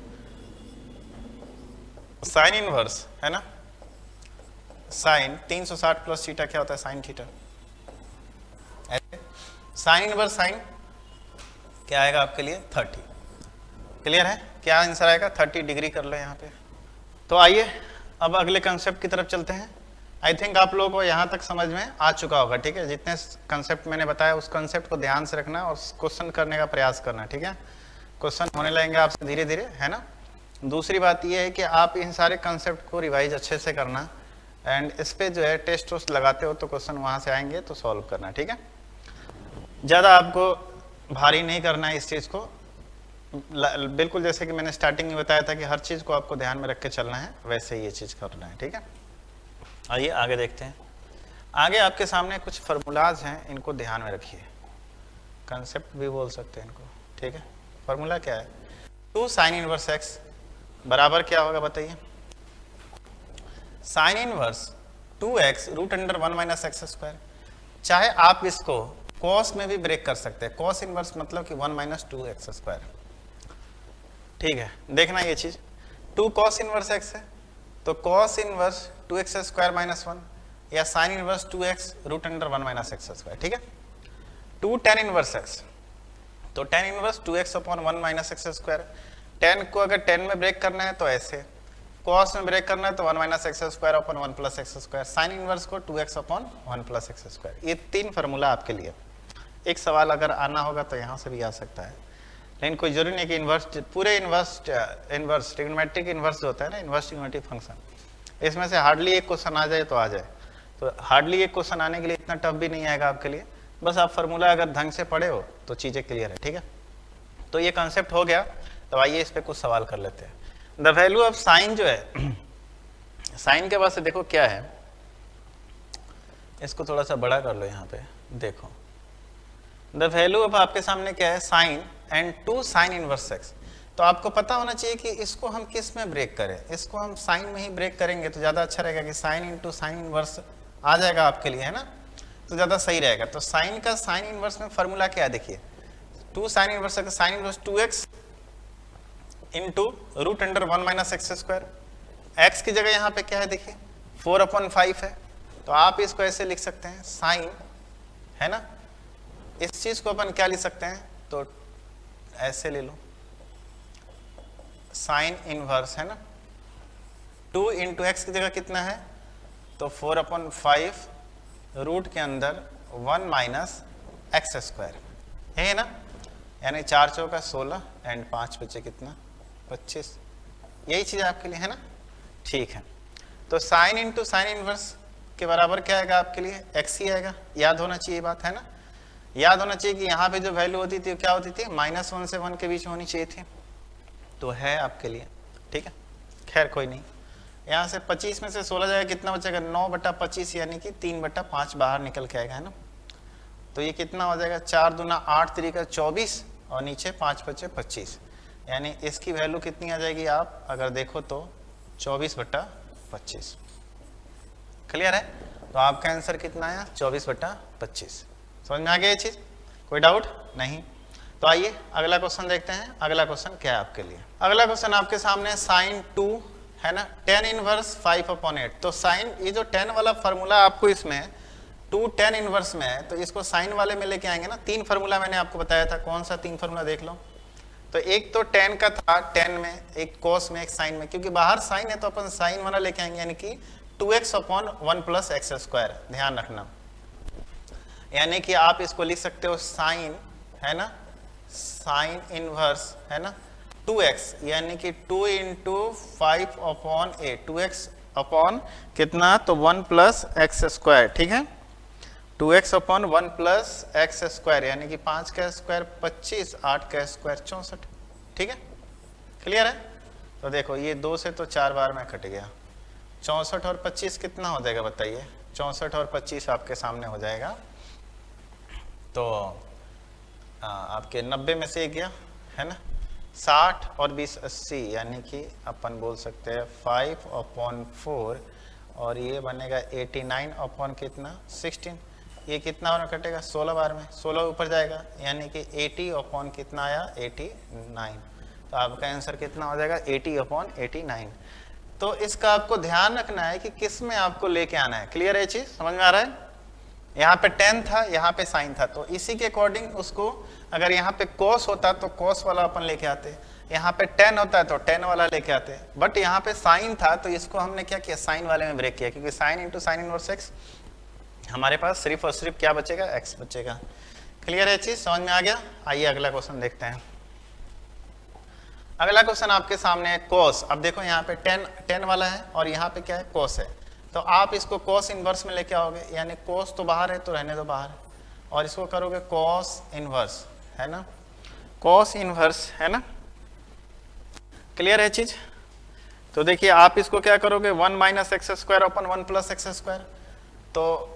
साइन इनवर्स है ना, साइन 360 + थीटा क्या होता है, साइन थीटा, ऐसे साइन इनवर्स साइन क्या आएगा आपके लिए 30। क्लियर है, क्या आंसर आएगा 30 डिग्री कर लो यहाँ पे। तो आइए अब अगले कंसेप्ट की तरफ चलते हैं। आई थिंक आप लोगों को यहाँ तक समझ में आ चुका होगा, ठीक है। जितने कंसेप्ट मैंने बताया उस कंसेप्ट को ध्यान से रखना और क्वेश्चन करने का प्रयास करना, ठीक है। क्वेश्चन होने लगेंगे आपसे धीरे धीरे, है ना। दूसरी बात यह है कि आप इन सारे कंसेप्ट को रिवाइज अच्छे से करना एंड इस पे जो है टेस्ट वोस्ट लगाते हो तो क्वेश्चन वहाँ से आएंगे तो सॉल्व करना, ठीक है। ज़्यादा आपको भारी नहीं करना है इस चीज़ को, बिल्कुल जैसे कि मैंने स्टार्टिंग में बताया था कि हर चीज़ को आपको ध्यान में रख के चलना है, वैसे ही ये चीज़ करना है, ठीक है। आइए आगे देखते हैं। आगे आपके सामने कुछ फार्मूलाज हैं, इनको ध्यान में रखिए, कंसेप्ट भी बोल सकते हैं इनको, ठीक है। फार्मूला क्या है, 2 साइन इनवर्स एक्स बराबर क्या होगा बताइए, साइन इनवर्स 2x √1 - x²। चाहे आप इसको कॉस में भी ब्रेक कर सकते हैं, कॉस इनवर्स मतलब कि 1 - 2x², ठीक है। देखना ये चीज 2 कॉस इनवर्स x है तो कॉस इनवर्स 2x² - 1 या साइन इनवर्स 2x √1 - x², ठीक है। 2 tan इनवर्स x तो tan inverse 2x/1 - x²। tan को अगर 10 में ब्रेक करना है तो ऐसे, कॉस में ब्रेक करना है तो 1 - x²/1 + x², साइन इनवर्स को 2x/1 + x²। ये 3 फार्मूला आपके लिए। एक सवाल अगर आना होगा तो यहाँ से भी आ सकता है, लेकिन कोई जरूरी नहीं कि इन्वर्स, पूरे इन्वर्स ट्रिग्नोमेट्रिक इन्वर्स जो होता है ना, इन्वर्स ट्रिग्नोमेट्रिक फंक्शन, इसमें से हार्डली एक क्वेश्चन आ जाए तो आ जाए। तो हार्डली एक क्वेश्चन आने के लिए इतना टफ भी नहीं आएगा आपके लिए, बस आप फार्मूला अगर ढंग से पढ़े हो तो चीज़ें क्लियर है, ठीक है। तो ये कॉन्सेप्ट हो गया, तो आइए इस पर कुछ सवाल कर लेते हैं। द वैल्यू ऑफ साइन जो है, साइन के बाद से देखो क्या है, इसको थोड़ा सा बड़ा कर लो यहाँ पे, देखो द वैल्यू ऑफ आपके सामने क्या है, sine and 2 sine inverse x. तो आपको पता होना चाहिए कि इसको हम किस में ब्रेक करें, इसको हम साइन में ही ब्रेक करेंगे तो ज़्यादा अच्छा रहेगा कि साइन × साइन इनवर्स आ जाएगा आपके लिए, है ना, तो ज़्यादा सही रहेगा। तो साइन का साइन इनवर्स में फार्मूला क्या है, देखिए 2 sine inverse x, sine inverse 2x × √1 - x²। x की जगह यहाँ पे क्या है देखिए 4/5 है, तो आप इसको ऐसे लिख सकते हैं साइन, है ना। इस चीज को अपन क्या लिख सकते हैं, तो ऐसे ले लो साइन इनवर्स, है ना, 2 × x की जगह कितना है, तो 4/5 रूट के अंदर 1 - x², है ना, यानी 4 चौका 16 एंड 5 बचे कितना 25, यही चीज आपके लिए, है ना, ठीक है। तो साइन × साइन इनवर्स के बराबर क्या आएगा आपके लिए, x ही आएगा, याद होना चाहिए बात, है ना। याद होना चाहिए कि यहाँ पे जो वैल्यू होती थी क्या होती थी, -1 से 1 के बीच होनी चाहिए थी, तो है आपके लिए, ठीक है। खैर कोई नहीं, यहाँ से 25 में से 16 जाएगा, कितना बचेगा 9/25 यानी कि 3/5 बाहर निकल के आएगा, है ना। तो ये कितना हो जाएगा, 4 दूना 8 3 24 और नीचे 5 बचे 25, यानी इसकी वैल्यू कितनी आ जाएगी, आप अगर देखो तो 24/25, क्लियर है? तो आपका आंसर कितना आया? 24/25। समझ में आ गया ये चीज? कोई डाउट नहीं? तो आइए अगला क्वेश्चन देखते हैं। अगला क्वेश्चन क्या है आपके लिए? अगला क्वेश्चन आपके सामने साइन 2 है ना, tan इनवर्स 5/8। तो साइन, ये जो tan वाला फॉर्मूला आपको इसमें 2 tan इनवर्स में है, तो इसको साइन वाले में लेके आएंगे ना। 3 फार्मूला मैंने आपको बताया था, कौन सा 3 फार्मूला देख लो। तो एक तो tan का था, tan में, एक cos में, एक साइन में, क्योंकि बाहर साइन है तो अपन साइन वाला लेके आएंगे, यानी कि 2x/1 + x²। ध्यान रखना, यानी कि आप इसको लिख सकते हो साइन, है ना, साइन इनवर्स, है ना, 2x, यानी कि 2 × 5/8, 2x अपॉन कितना, तो 1 + x²। ठीक है, 2x/1 + x², यानी कि 5 का स्क्वायर 25, 8 का स्क्वायर 64। ठीक है, क्लियर है? तो देखो ये 2 से तो 4 बार में कट गया। 64 और 25 कितना हो जाएगा बताइए? 64 और 25 आपके सामने हो जाएगा, तो आपके 90 में से गया, है ना, 60 और 20 80, यानी कि अपन बोल सकते हैं 5/4, और ये बनेगा 89 अपॉन कितना, 16। ये कितना बार में कटेगा? 16 बार में, 16 ऊपर जाएगा, यानी कि 80 अपॉन कितना आया, 89। तो आपका आंसर कितना हो जाएगा? 80/89। तो इसका आपको ध्यान रखना है कि किस में आपको लेके आना है। क्लियर है चीज? समझ में आ रहा है? यहाँ पे tan था, यहाँ पे साइन था, तो इसी के अकॉर्डिंग उसको, अगर यहाँ पे cos होता तो cos वाला अपन लेके आते, यहाँ पे tan होता है तो tan वाला लेके आते, बट यहाँ पे साइन था तो इसको हमने क्या किया, साइन वाले में ब्रेक किया, क्योंकि साइन × साइन इनवर्स x, हमारे पास सिर्फ और सिर्फ क्या बचेगा, x बचेगा। क्लियर है चीज? समझ में आ गया? आइए अगला क्वेश्चन देखते हैं। अगला क्वेश्चन आपके सामने है cos। अब देखो यहाँ पे tan वाला है और यहाँ पे क्या है, cos है, तो आप इसको cos इनवर्स में लेके आओगे, यानी cos तो बाहर है तो रहने दो बाहर, और इसको करोगे cos इनवर्स, है ना, cos इनवर्स, है ना। क्लियर है चीज? तो देखिए आप इसको क्या करोगे, 1 - x² अपॉन 1 + x², तो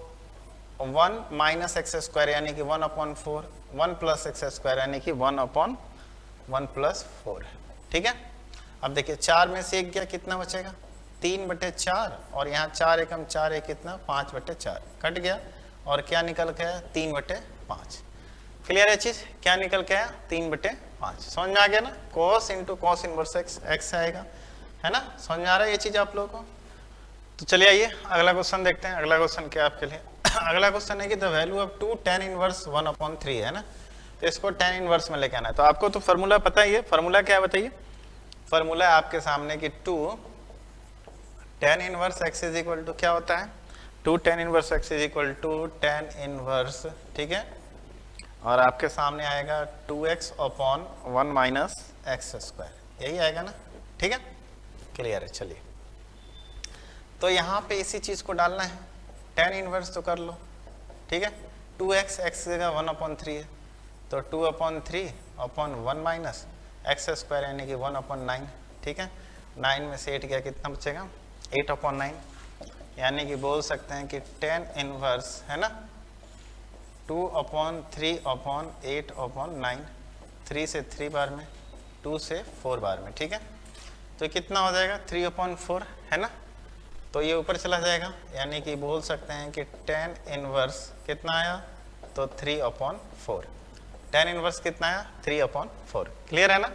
1 - x² यानी कि 1/4, 1 + x² यानी कि 1/1 + 4। ठीक है, अब देखिए 4 में से 1 गया, कितना बचेगा, 3/4, और यहाँ 4 एकम 4 है, कितना, 5/4 कट गया, और क्या निकल गया, 3/5। क्लियर है चीज? क्या निकल के आया, 3/5। समझ में आ गया ना? cos × cos इनवर्स x आएगा, है ना। समझ में आ रहा है ये चीज आप लोगों को? तो चलिए आइए अगला क्वेश्चन देखते हैं। अगला क्वेश्चन क्या आपके लिए? अगला क्वेश्चन है कि the value of 2 tan inverse 1/3, है ना, तो इसको tan इनवर्स में लेके आना है। तो आपको तो फॉर्मूला पता ही है, फॉर्मूला क्या है बताइए? फॉर्मूला है आपके सामने कि 2 tan इनवर्स x = क्या होता है, 2 tan inverse x = tan inverse, ठीक है, और आपके सामने आएगा 2x/1 - x², यही आएगा ना। ठीक है, क्लियर है? चलिए, तो यहाँ पे इसी चीज को डालना है, tan इनवर्स तो कर लो, ठीक है, 2x, x जगह 1/3 है, तो 2/3/1 - x² यानी कि 1/9। ठीक है, 9 में से 8 गया, कितना बचेगा, 8/9, यानी कि बोल सकते हैं कि tan इनवर्स, है ना, 2/3/8/9, 3 से 3 बार में, 2 से 4 बार में। ठीक है, तो कितना हो जाएगा, 3/4, है ना, तो ये ऊपर चला जाएगा, यानी कि बोल सकते हैं कि tan इनवर्स कितना आया, तो 3/4। tan इनवर्स कितना आया, 3/4। क्लियर है ना?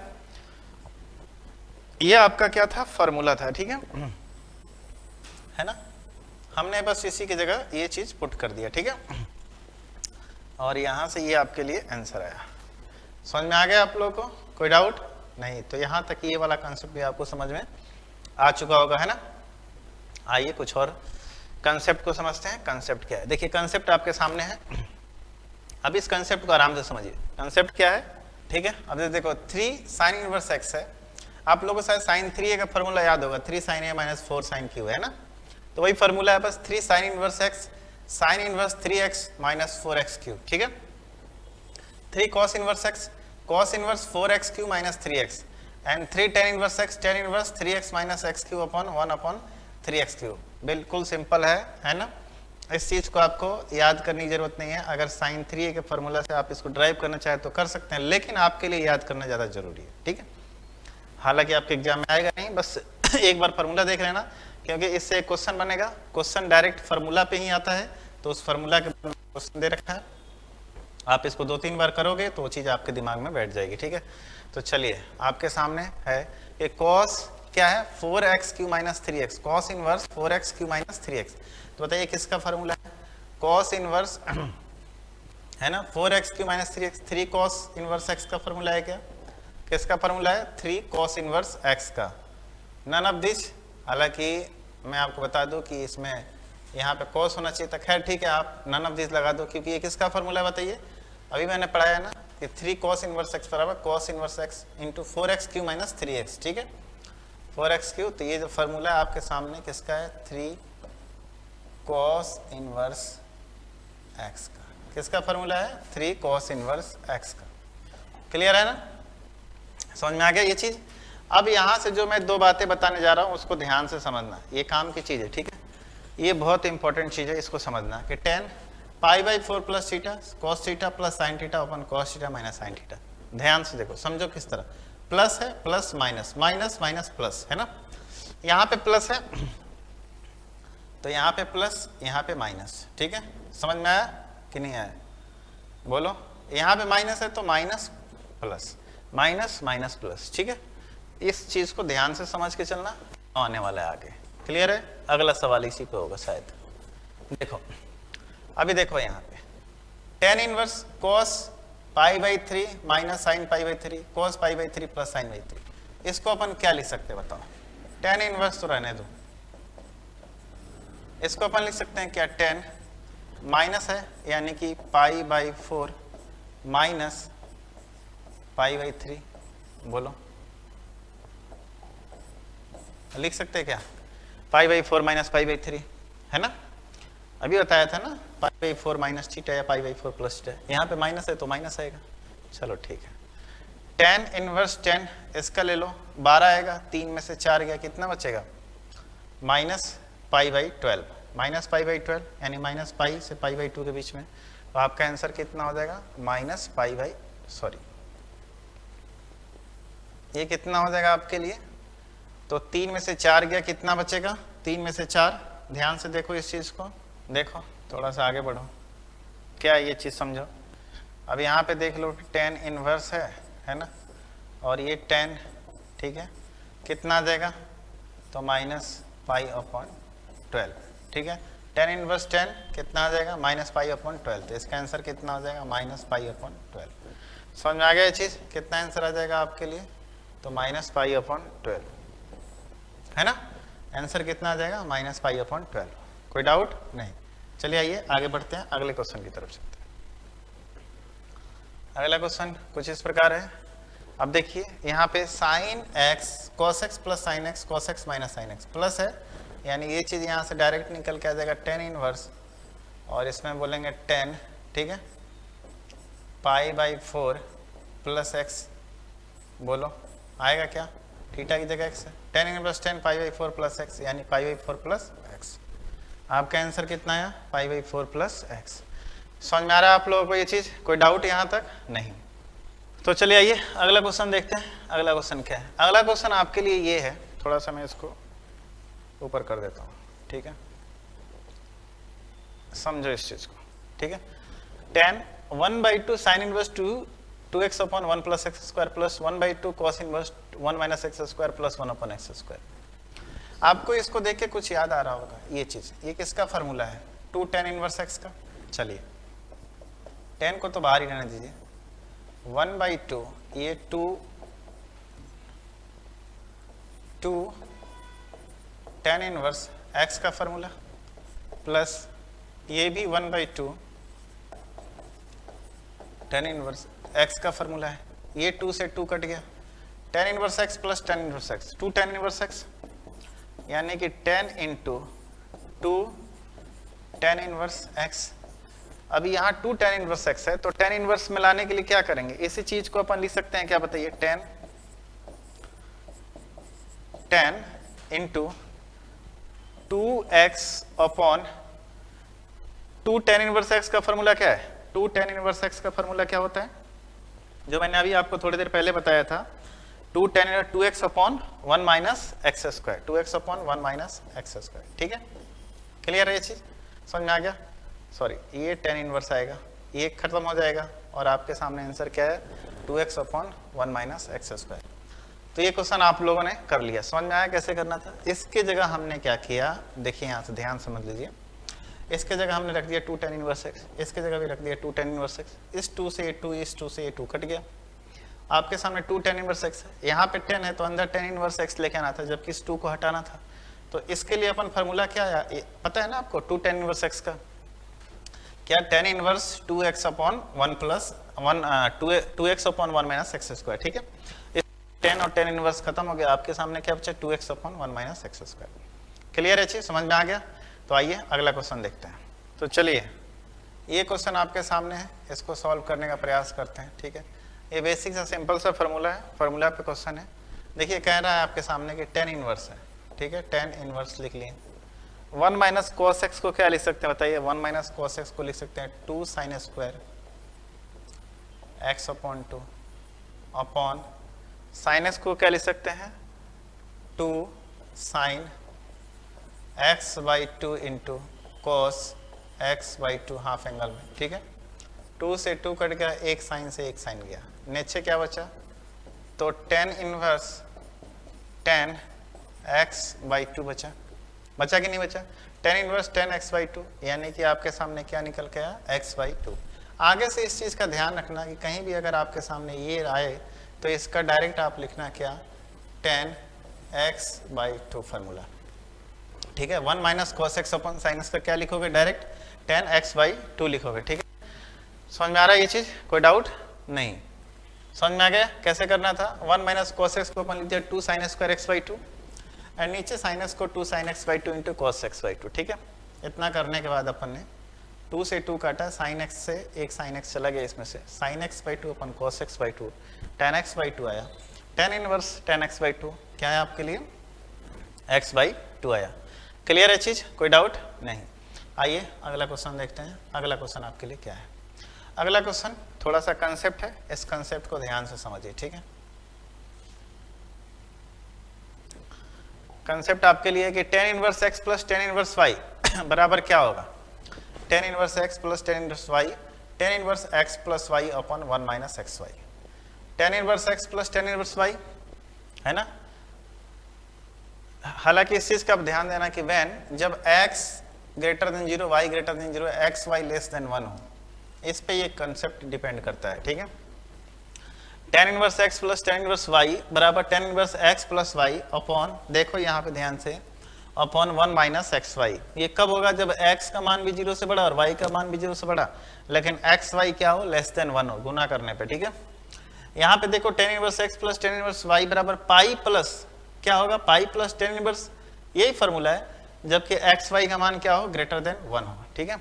ये आपका क्या था, फॉर्मूला था। ठीक है ना, हमने बस इसी की जगह ये चीज पुट कर दिया। ठीक है, और यहां से ये आपके लिए आंसर आया। समझ में आ गया आप लोगों को? कोई डाउट नहीं? तो यहां तक ये वाला कंसेप्ट भी आपको समझ में आ चुका होगा, है ना। आइए कुछ और कंसेप्ट को समझते हैं। कंसेप्ट क्या है? देखिए कंसेप्ट आपके सामने है, अब इस कंसेप्ट को आराम से समझिए। कंसेप्ट क्या है? ठीक है, अब देखो 3 sin इनवर्स x है, आप लोगों को शायद sin 3a का फॉर्मूला याद होगा, 3 sin a - 4 sin q, है ना, तो वही फॉर्मूला है, बस 3 sin inverse x sin inverse 3x - 4x3। ठीक है, 3 cos inverse x cos inverse 4x3 - 3x, and 3 tan inverse x tan inverse 3x - x³ upon 1/3x³। बिल्कुल सिंपल है ना। इस चीज को आपको याद करने की जरूरत नहीं है, अगर sin 3a के फॉर्मूला से आप इसको ड्राइव करना चाहे तो कर सकते हैं, लेकिन आपके लिए याद करना ज्यादा जरूरी है। ठीक है, हालांकि आपके एग्जाम में आएगा नहीं, बस एक बार फॉर्मूला देख लेना क्योंकि इससे एक क्वेश्चन बनेगा, क्वेश्चन डायरेक्ट फार्मूला पे ही आता है, तो उस फार्मूला के क्वेश्चन दे रखा है, आप इसको 2-3 बार करोगे तो वो चीज़ आपके दिमाग में बैठ जाएगी। ठीक है, तो चलिए आपके सामने है कि cos क्या है 4x³ - 3x, cos inverse 4x³ - 3x। तो बताइए किसका फार्मूला है, cos इनवर्स है ना 4x³ - 3x, 3 cos inverse x का फार्मूला है क्या, किसका फार्मूला है 3 cos इनवर्स x का, नन ऑफ दिस। हालांकि मैं आपको बता दूं कि इसमें यहाँ पे cos होना चाहिए था, खैर ठीक है आप नन ऑफ दिस लगा दो, क्योंकि ये किसका फार्मूला है बताइए, अभी मैंने पढ़ाया ना कि 3 cos इनवर्स x बराबर cos inverse x into 4x³ - 3x। ठीक है, 4x³, तो ये जो फार्मूला है आपके सामने किसका है 3 cos इनवर्स x का, किसका फार्मूला है 3 cos इनवर्स x का। क्लियर है ना, समझ में आ गया ये चीज। अब यहाँ से जो मैं 2 बातें बताने जा रहा हूँ उसको ध्यान से समझना, ये काम की चीज है। ठीक है, ये बहुत इंपॉर्टेंट चीज है, इसको समझना कि tan π/4 plus theta cos theta plus sin theta अपन cos theta minus sin theta. ध्यान से देखो, समझो किस तरह, प्लस है plus minus, minus minus plus है ना, यहाँ पे प्लस है तो यहाँ पे प्लस, यहाँ पे माइनस। ठीक है, समझ में आया कि नहीं आया, बोलो। यहाँ पे माइनस है तो minus plus, minus minus plus. ठीक है, इस चीज को ध्यान से समझ के चलना, आने वाला है आगे। क्लियर है, अगला सवाल इसी पे होगा शायद। देखो अभी देखो यहाँ पे tan inverse cos π/3 minus sin π/3 cos π/3 plus sin π/3, इसको अपन क्या लिख सकते हैं बताओ, tan इनवर्स तो रहने दो, इसको अपन लिख सकते हैं क्या, tan माइनस है यानी कि π/4 माइनस π/3, बोलो लिख सकते हैं क्या, π/4 माइनस π/3 है ना, अभी बताया था ना π/4 माइनस थीटा या π/4 प्लस थीटा, यहाँ पे माइनस है तो माइनस आएगा। चलो ठीक है, tan इनवर्स tan इसका ले लो, 12 आएगा, 3 में से 4 गया, कितना बचेगा माइनस π/12, माइनस π/12 यानी माइनस पाई से π/2 के बीच में, तो आपका आंसर कितना हो जाएगा माइनस ये कितना हो जाएगा आपके लिए, तो 3 में से 4 गया, कितना बचेगा 3 में से 4, ध्यान से देखो इस चीज को, देखो थोड़ा सा आगे बढ़ो, क्या ये चीज समझो। अब यहाँ पे देख लो tan इनवर्स है ना, और ये tan, ठीक है, कितना आ जाएगा तो माइनस π/12। ठीक है, tan इनवर्स tan कितना आ जाएगा माइनस π/12, तो इसका आंसर कितना हो जाएगा माइनस π/12। समझ में आ गया ये चीज, कितना आंसर आ जाएगा आपके लिए, तो माइनस π/12 है ना, आंसर कितना आ जाएगा माइनस π/12। कोई डाउट नहीं, चलिए आइए आगे बढ़ते हैं अगले क्वेश्चन की तरफ चलते हैं। अगला क्वेश्चन कुछ इस प्रकार है, अब देखिए यहाँ पे sin x cos x plus sin x cos x minus sin x plus है, यानी ये चीज यहाँ से डायरेक्ट निकल के आ जाएगा tan इनवर्स, और इसमें बोलेंगे tan, ठीक है, π/4 प्लस x, बोलो आएगा क्या, थीटा की जगह x है, tan inverse tan π/4 plus x यानी π/4 प्लस x, आपका आंसर कितना आया π/4 प्लस x। समझ में आ रहा है आप लोगों को ये चीज, कोई डाउट यहाँ तक नहीं। तो चलिए आइए अगला क्वेश्चन देखते हैं, अगला क्वेश्चन क्या है। अगला क्वेश्चन आपके लिए ये है, थोड़ा सा मैं इसको ऊपर कर देता हूँ, ठीक है, समझो इस चीज को, ठीक है, tan 1/2 sin inverse 2x upon 1 plus x square plus 1/2 cos inverse 1 minus x square plus 1 upon x square. आपको इसको देख के कुछ याद आ रहा होगा, ये चीज, ये किसका फार्मूला है 2 tan इनवर्स x का। चलिए tan को तो बाहर ही रहने दीजिए, 1/2 ये 2 tan इनवर्स x का फार्मूला प्लस ये भी 1/2 tan इनवर्स x का फार्मूला है, ये 2 से 2 कट गया, tan inverse x plus tan inverse x, 2 tan inverse x यानी कि 10 इंटू 2 tan इनवर्स x। अभी यहाँ 2 tan इनवर्स x है, तो tan इनवर्स मिलाने के लिए क्या करेंगे, इसी चीज को अपन लिख सकते हैं, क्या बताइए, tan into 2x upon 2 tan inverse x का फार्मूला क्या है, 2 tan इनवर्स x का फार्मूला क्या होता है, जो मैंने अभी आपको थोड़ी देर पहले बताया था, 2x upon 1 minus x square, 2x upon 1 minus x square. ठीक है, क्लियर है ये चीज, समझ में आ गया? सॉरी, ये tan इनवर्स आएगा, ये खत्म हो जाएगा और आपके सामने आंसर क्या है, 2x upon 1 minus x square. तो ये क्वेश्चन आप लोगों ने कर लिया, समझ में आया कैसे करना था? इसके जगह हमने क्या किया, देखिए यहाँ से ध्यान समझ लीजिए, इसके जगह हमने रख दिया 2 tan इनवर्स x, इसके जगह भी रख दिया 2 tan इनवर्स x, इस 2 से ये 2, इस 2 से ये 2 कट गया, आपके सामने 2 tan इनवर्स x है, यहाँ पे 10 है तो अंदर tan इनवर्स x लेके आना था, जबकि इस 2 को हटाना था। तो इसके लिए अपन फार्मूला क्या है, पता है ना आपको, 2 tan इनवर्स x का क्या, tan inverse 2x upon 1 plus 2x upon 1 minus x square. ठीक है, 10 और tan इनवर्स खत्म हो गया, आपके सामने क्या बचा, 2x upon 1 minus x square. Clear है चीज, समझ में आ गया? तो आइए अगला क्वेश्चन देखते हैं। तो चलिए, ये क्वेश्चन आपके सामने है, इसको सॉल्व करने का प्रयास करते हैं। ठीक है, ये बेसिक सा सिंपल सा फार्मूला है, फार्मूला पे क्वेश्चन है। देखिए कह रहा है आपके सामने कि tan इनवर्स है, ठीक है, tan इनवर्स लिख लिए। 1 माइनस कॉस एक्स को क्या लिख सकते हैं बताइए, 1 माइनस कॉस एक्स को लिख सकते हैं 2 sine square x upon 2 upon sine x को क्या लिख सकते हैं, 2 sine x by 2 into cos x by 2 half angle में। ठीक है, 2 से 2 कट गया, एक साइन से एक साइन गया, नीचे क्या बचा, तो tan inverse tan x by 2 बचा, बचा कि नहीं बचा, tan inverse tan x by 2, यानी कि आपके सामने क्या निकल के आया, x बाई 2। आगे से इस चीज का ध्यान रखना कि कहीं भी अगर आपके सामने ये आए तो इसका डायरेक्ट आप लिखना क्या, tan x बाई 2 फार्मूला। ठीक है, 1 minus cos x upon sine x का क्या लिखोगे, डायरेक्ट tan x बाई 2 लिखोगे। ठीक है, समझ में आ रहा है ये चीज, कोई डाउट नहीं? समझ में आ गया कैसे करना था? 1 माइनस कॉस एक्स को अपन लिख दिया 2 sine square x by 2 and नीचे साइन एक्स को 2 sine x by 2 into cos x by 2। ठीक है, इतना करने के बाद अपन ने 2 से 2 काटा, साइन एक्स से एक साइन एक्स चला गया, इसमें से sine x by 2 upon cos x by 2, tan x by 2 आया, tan inverse tan x by 2 क्या है आपके लिए, x बाई 2 आया। क्लियर है चीज, कोई डाउट नहीं? आइए अगला क्वेश्चन देखते हैं। अगला क्वेश्चन आपके लिए क्या है? अगला क्वेश्चन थोड़ा सा कंसेप्ट है, इस कंसेप्ट को ध्यान से समझिए। ठीक है, कंसेप्ट आपके लिए कि tan inverse x plus tan inverse y बराबर क्या होगा, tan inverse x plus tan inverse y, tan inverse x plus y upon 1 minus x y, tan inverse x plus tan inverse y है ना। हालांकि इस चीज का आप ध्यान देना कि व्हेन जब x greater than 0, y greater than 0, x y less than 1 हो, इस पे ये कंसेप्ट डिपेंड करता है। ठीक है, tan inverse x plus tan inverse y बराबर tan inverse x plus y upon, देखो यहाँ पे ध्यान से, अपॉन 1 माइनस एक्स वाई। ये कब होगा, जब x का मान भी 0 से बड़ा और y का मान भी 0 से बड़ा, लेकिन एक्स वाई क्या हो, लेस देन 1 हो, गुना करने पे। ठीक है, यहाँ पे देखो tan inverse x plus tan inverse y बराबर पाई प्लस क्या होगा, पाई प्लस tan इनवर्स, यही फॉर्मूला है, जबकि एक्स वाई का मान क्या हो, ग्रेटर देन 1 हो। ठीक है,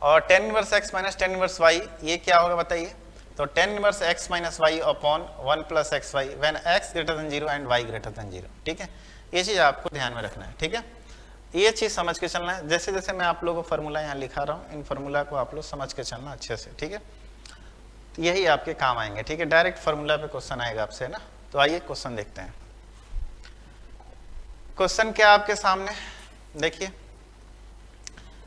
और tan inverse x minus tan inverse y ये क्या होगा बताइए, तो tan inverse x minus y upon 1 plus x y when x greater than 0 and y greater than 0। ठीक है, ये चीज आपको ध्यान में रखना है। ठीक है, ये चीज समझ के चलना है, जैसे जैसे मैं आप लोगों को फार्मूला यहाँ लिखा रहा हूँ, इन फार्मूला को आप लोग समझ के चलना अच्छे से। ठीक है, तो यही आपके काम आएंगे। ठीक है, डायरेक्ट फार्मूला पे क्वेश्चन आएगा आपसे ना। तो आइए क्वेश्चन देखते हैं। क्वेश्चन क्या आपके सामने देखिए,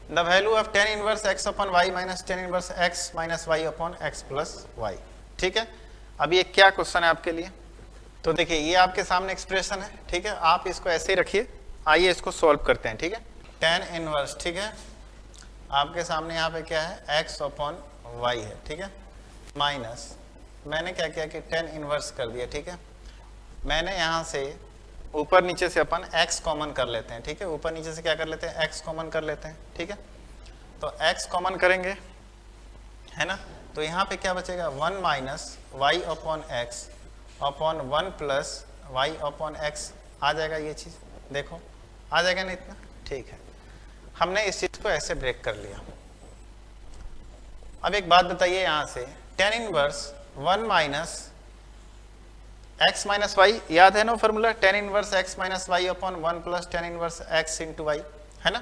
the value of tan inverse x upon y minus tan inverse x minus y upon x plus y। ठीक है, अब ये क्या क्वेश्चन है आपके लिए, तो देखिए ये आपके सामने एक्सप्रेशन है। ठीक है, आप इसको ऐसे ही रखिए, आइए इसको सॉल्व करते हैं। ठीक है, tan इनवर्स, ठीक है, आपके सामने यहाँ पे क्या है, x अपॉन y है। ठीक है, माइनस मैंने क्या किया कि tan इनवर्स कर दिया। ठीक है, मैंने यहाँ से ऊपर नीचे से अपन x कॉमन कर लेते हैं। ठीक है, ऊपर नीचे से क्या कर लेते हैं, x कॉमन कर लेते हैं। ठीक है, तो x कॉमन करेंगे है ना, तो यहाँ पे क्या बचेगा, 1 minus y upon x upon 1 plus y upon x आ जाएगा। ये चीज देखो आ जाएगा ना इतना। ठीक है, हमने इस चीज को ऐसे ब्रेक कर लिया। अब एक बात बताइए, यहाँ से tan inverse 1 minus x minus y, याद है ना formula, tan inverse x minus y upon 1 plus tan inverse x into y, है ना।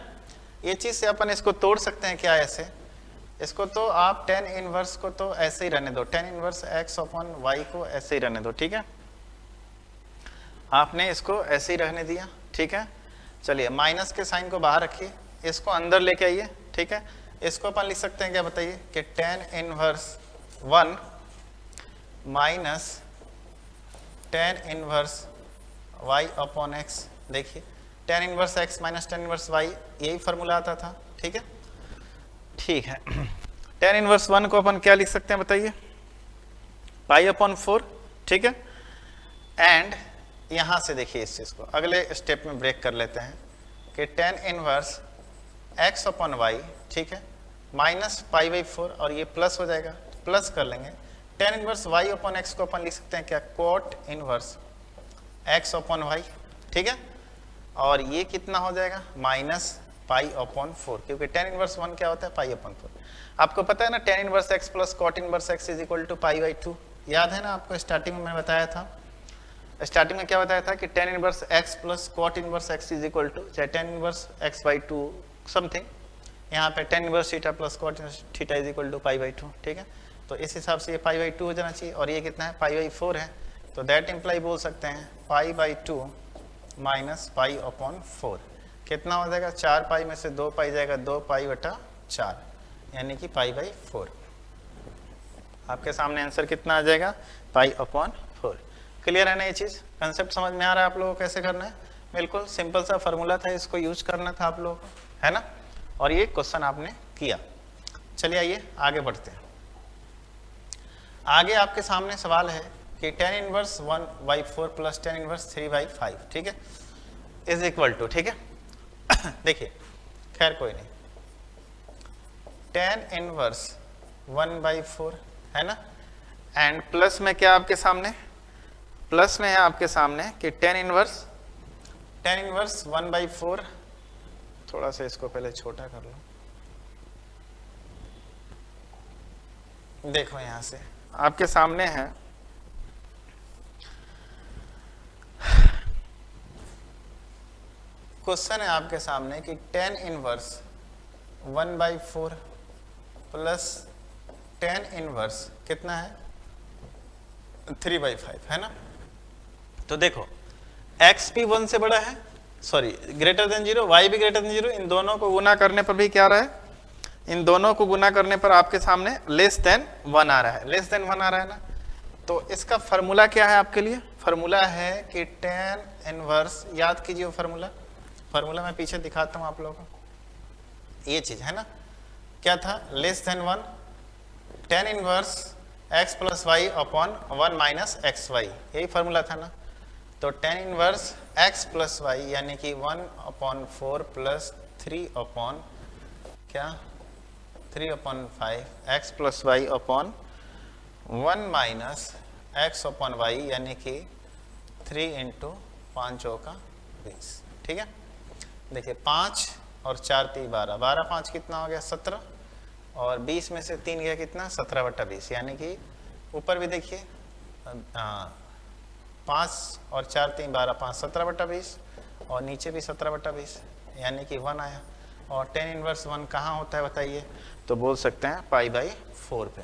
ये चीज से अपन इसको तोड़ सकते हैं क्या, ऐसे इसको तो आप टेन इनवर्स को तो ऐसे ही रहने दो, tan inverse x upon y को ऐसे ही रहने दो, ठीक है। आपने इसको ऐसे ही रहने दिया, ठीक है। चलिए माइनस के साइन को बाहर रखिए, इसको अंदर लेके आइए, ठीक है। इसको अपन लिख सकते हैं क्या बताइए कि tan inverse 1 minus tan inverse y upon x. देखिए tan inverse x minus tan inverse y, यही फॉर्मूला आता था, ठीक है। ठीक है, टेन इनवर्स 1 को अपन क्या लिख सकते हैं बताइए, पाई अपॉन 4, ठीक है। एंड यहां से देखिए इस चीज को अगले स्टेप में ब्रेक कर लेते हैं कि tan inverse x upon y, ठीक है, माइनस पाई बाई 4 और ये प्लस हो जाएगा, प्लस कर लेंगे। Tan inverse y upon x को अपन लिख सकते हैं क्या, cot inverse x upon y, ठीक है। और ये कितना हो जाएगा, माइनस पाई अपॉन 4, क्योंकि टेन इनवर्स 1 क्या होता है, पाई अपॉन 4। आपको पता है ना tan inverse x plus cot inverse x is equal to pi by 2, याद है ना आपको, स्टार्टिंग में मैंने बताया था। स्टार्टिंग में क्या बताया था कि tan inverse x plus cot inverse x is equal to चाहे tan inverse x by 2 something, यहाँ पे tan inverse theta plus cot theta is equal to pi by 2, ठीक है। तो इस हिसाब से ये पाई बाई 2 हो जाना चाहिए, और ये कितना है, पाई बाई 4 है। तो दैट इम्प्लाई बोल सकते हैं पाई बाई 2 माइनस पाई अपॉन 4, कितना हो जाएगा, 4 पाई में से 2 पाई जाएगा, 2 पाई बटा 4, यानी कि पाई बाई 4। आपके सामने आंसर कितना आ जाएगा, पाई अपॉन 4। क्लियर है ना, ये चीज़ कंसेप्ट समझ में आ रहा है आप लोगों को कैसे करना है। बिल्कुल सिंपल सा फार्मूला था, इसको यूज करना था आप लोगों को, है ना। और ये क्वेश्चन आपने किया। चलिए आइए आगे बढ़ते हैं। आगे आपके सामने सवाल है कि tan inverse 1 by 4 plus ten inverse 3 by 5, ठीक है, इज इक्वल टू, ठीक है। देखिए खैर कोई नहीं, टेन इनवर्स 1 बाई 4 है ना, एंड प्लस में क्या आपके सामने, प्लस में है आपके सामने कि टेन इनवर्स 1 बाई 4, थोड़ा सा इसको पहले छोटा कर लो, देखो यहां से आपके सामने है क्वेश्चन है आपके सामने कि tan inverse 1 by 4 plus ten inverse कितना है, 3 बाई 5, है ना। तो देखो x भी 1 से बड़ा है, सॉरी ग्रेटर देन 0, y भी ग्रेटर देन 0, इन दोनों को गुना करने पर भी क्या आ रहा है, इन दोनों को गुना करने पर आपके सामने लेस देन 1 आ रहा है, लेस देन 1 आ रहा है ना। तो इसका फॉर्मूला क्या है आपके लिए, फॉर्मूला है कि टेन इनवर्स, याद कीजिए फॉर्मूला, फॉर्मूला मैं पीछे दिखाता हूं आप लोगों को, ये चीज है ना, क्या था, less than 1 ten inverse x plus y upon 1 minus x y, यही फॉर्मूला था ना। तो ten inverse x plus y यानी कि 1 अपॉन 4 प्लस 3 अपॉन क्या, 3 upon 5 x plus y upon 1 minus x upon y यानी कि 3 इंटू 5 का 20, ठीक है। देखिए 5 और 4 3 12, 12 5 कितना हो गया, 17, और 20 में से 3 गया कितना, 17 बटा 20, यानी कि ऊपर भी देखिए 5 और 4 3 12 5 17 बटा 20, और नीचे भी 17 बटा 20, यानी कि 1 आया। और टेन इनवर्स 1 कहाँ होता है बताइए, तो बोल सकते हैं पाई बाई 4 पे।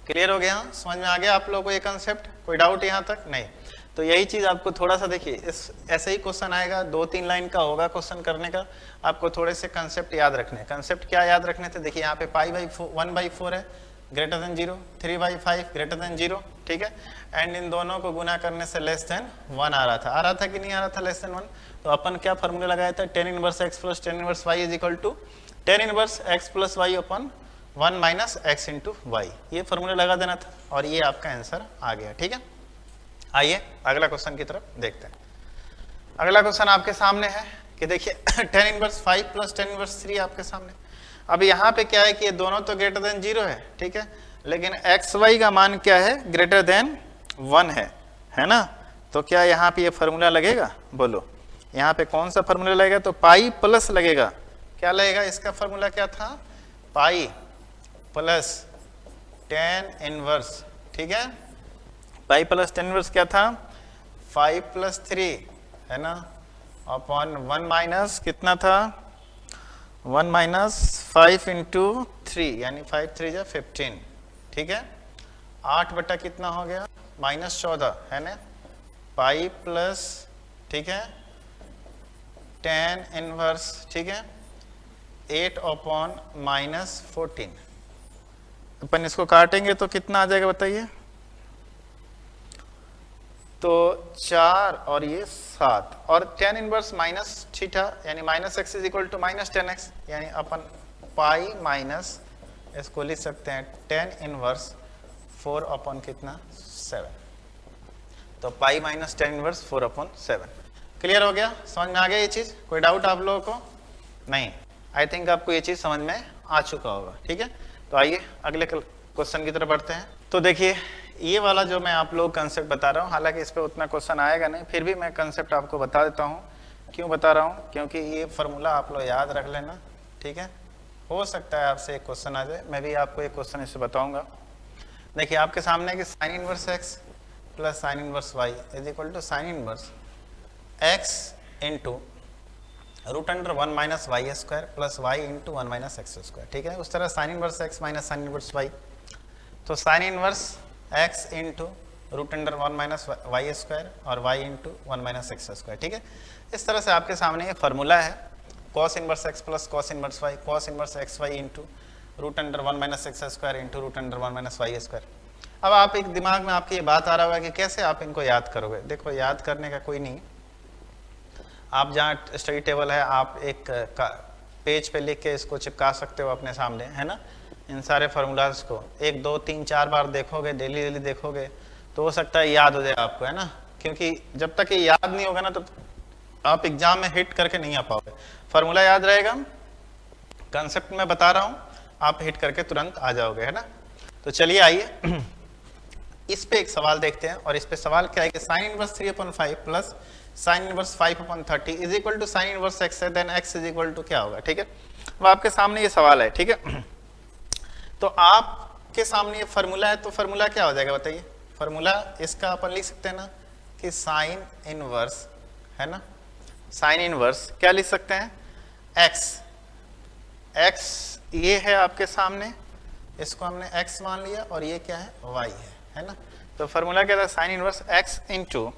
क्लियर हो गया, समझ में आ गया आप लोगों को ये कंसेप्ट, कोई डाउट यहाँ तक नहीं। तो यही चीज आपको थोड़ा सा देखिए, इस ऐसे ही क्वेश्चन आएगा, 2-3 लाइन का होगा क्वेश्चन करने का, आपको थोड़े से कंसेप्ट याद रखने। कंसेप्ट क्या याद रखने थे, देखिए यहाँ पे पाई बाई 1 बाई 4 है greater than 0, 3 by 5 greater than 0, ठीक है, एंड इन दोनों को गुना करने से लेस देन 1 आ रहा था कि नहीं आ रहा था, लेस देन 1। तो अपन क्या फॉर्मूला लगाया था, ten inverse x plus ten inverse y is equal to ten inverse x plus y upon 1 minus x into y, ये फॉर्मूला लगा देना था, और ये आपका आंसर आ गया, ठीक है। आइए अगला क्वेश्चन की तरफ देखते हैं। अगला क्वेश्चन आपके सामने है कि देखिए tan inverse 5 plus ten inverse 3 आपके सामने। अब यहाँ पे क्या है कि ये दोनों तो ग्रेटर देन 0 है, ठीक है, लेकिन एक्स वाई का मान क्या है, ग्रेटर देन 1 है ना। तो क्या यहाँ पे ये फॉर्मूला लगेगा, बोलो यहाँ पे कौन सा फॉर्मूला लगेगा, तो पाई प्लस लगेगा, क्या लगेगा, इसका फॉर्मूला क्या था, पाई प्लस टेन इनवर्स, ठीक है, पाई प्लस टेन इनवर्स क्या था, 5 प्लस 3 है ना, अपॉन 1 माइनस कितना था, 1 माइनस 5 इंटू 3 यानी 5 3 जा 15, ठीक है। 8 बटा कितना हो गया -14 है ना, पाई प्लस, ठीक है, tan इनवर्स, ठीक है, 8 अपॉन -14। अपन इसको काटेंगे तो कितना आ जाएगा बताइए, तो 4 और ये 7 और tan इनवर्स माइनस थीटा यानी -x is equal to -10x, यानी अपन पाई माइनस इसको लिख सकते हैं tan इनवर्स 4 अपॉन कितना 7, तो pi minus tan inverse 4 upon 7। Clear हो गया, समझ में आ गया ये चीज, कोई डाउट आप लोगों को नहीं? आई थिंक आपको ये चीज समझ में आ चुका होगा, ठीक है। तो आइए अगले क्वेश्चन की तरफ बढ़ते हैं। तो देखिए ये वाला जो मैं आप लोग कंसेप्ट बता रहा हूँ, हालांकि इस पे उतना क्वेश्चन आएगा नहीं, फिर भी मैं कंसेप्ट आपको बता देता हूँ। क्यों बता रहा हूँ, क्योंकि ये फार्मूला आप लोग याद रख लेना, ठीक है। हो सकता है आपसे एक क्वेश्चन आ जाए, मैं भी आपको एक क्वेश्चन इससे बताऊंगा। देखिए आपके सामने कि sine inverse x plus sine inverse y is equal to sine inverse x into root under 1 minus y square plus y into 1 minus x square, ठीक है। उस तरह sine inverse x minus sine inverse y, तो sine inverse x into root under 1 minus y square और y into 1 minus x square, ठीक है। इस तरह से आपके सामने ये फार्मूला है, cos inverse x plus cos inverse y, cos inverse x y into root under 1 minus x square into root under 1 minus y square. अब आप एक दिमाग में आपकी ये बात आ रहा होगा कि कैसे आप इनको याद करोगे। देखो याद करने का कोई नहीं, आप जहाँ स्टडी टेबल है आप एक पेज पे लिख के इसको चिपका सकते हो अपने सामने, है ना। इन सारे फार्मूलाज को 1 2 3 4 बार देखोगे, डेली देखोगे, तो हो सकता है याद हो जाए आपको, है ना। क्योंकि जब तक ये याद नहीं होगा ना तो आप एग्जाम में हिट करके नहीं आ पाओगे। फार्मूला याद रहेगा, कंसेप्ट में बता रहा हूँ, आप हिट करके तुरंत आ जाओगे, है ना। तो चलिए आइए इस पे एक सवाल देखते हैं, और इस पे सवाल क्या है कि sine inverse 3/5 plus sine inverse 5/30 is equal to sine inverse x है, then x is equal to क्या होगा, ठीक है। अब आपके सामने ये सवाल है, ठीक है। तो आपके सामने ये फार्मूला है, तो फार्मूला क्या हो जाएगा बताइए। फार्मूला इसका अपन लिख सकते हैं ना कि साइन इनवर्स, है ना, साइन इनवर्स क्या लिख सकते हैं, एक्स, एक्स ये है आपके सामने, इसको हमने एक्स मान लिया, और ये क्या है वाई है ना। तो फार्मूला क्या था, साइन इनवर्स एक्स इंटू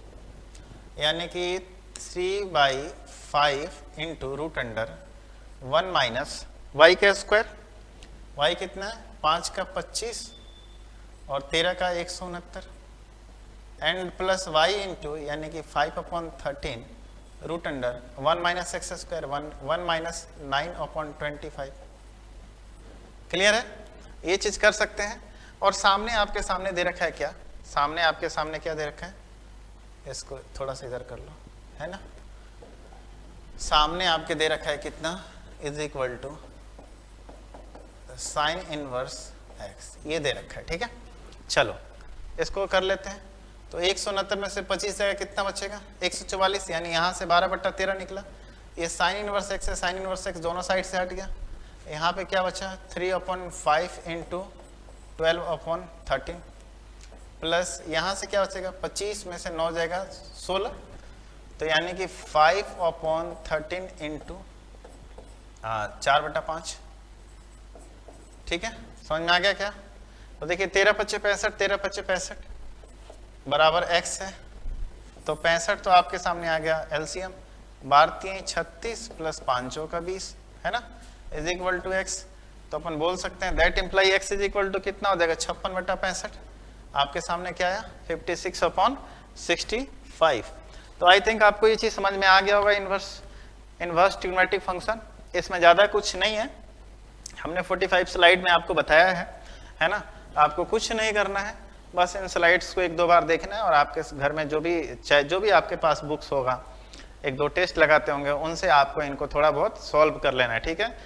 यानी कि 3/5 into root under 1 minus y का स्क्वायर, वाई कितना है 5 का 25 और 13 का 169, एंड प्लस वाई इंटू यानी कि 5/13 root under 1 minus x square 1 minus 9/25। Clear है, ये चीज कर सकते हैं। और सामने आपके सामने दे रखा है क्या, सामने आपके सामने क्या दे रखा है, इसको थोड़ा सा इधर कर लो, है ना। सामने आपके दे रखा है कितना, is equal to sine inverse x, ये दे रखा है, ठीक है। चलो इसको कर लेते हैं। तो 169 में से 25 जाएगा, कितना बचेगा 144, यानी यहाँ से 12/13 निकला। ये साइन इनवर्स एक्स है, साइन इनवर्स एक्स दोनों साइड से हट गया। यहाँ पे क्या बचा 3/5 इंटू 12/13 प्लस यहाँ से क्या बचेगा 25 में से 9 जाएगा 16, तो यानी कि 5/13 इंटू 4/5, ठीक है। समझ में आ गया क्या। तो देखिए 13×5 = 65, 13×5 = 65 बराबर x है, तो 65 तो आपके सामने आ गया एलसीएम, 12×3 = 36 प्लस 5 का 20, है ना, इज इक्वल टू x। तो अपन बोल सकते हैं that imply x is equal to कितना हो जाएगा 56/65, आपके सामने क्या आया 56/65। तो आई थिंक आपको ये चीज समझ में आ गया होगा। इनवर्स ट्रिग्नोमेट्रिक फंक्शन, इसमें ज्यादा कुछ नहीं है, हमने 45 स्लाइड में आपको बताया है ना। आपको कुछ नहीं करना है, बस इन स्लाइड्स को 1-2 बार देखना है, और आपके घर में जो भी आपके पास बुक्स होगा 1-2 टेस्ट लगाते होंगे, उनसे आपको इनको थोड़ा बहुत सॉल्व कर लेना है, ठीक है।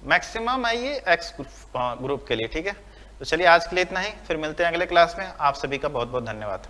मैक्सिमम आइए एक्स ग्रुप के लिए, ठीक है। तो चलिए आज के लिए इतना ही, फिर मिलते हैं अगले क्लास में। आप सभी का बहुत बहुत धन्यवाद।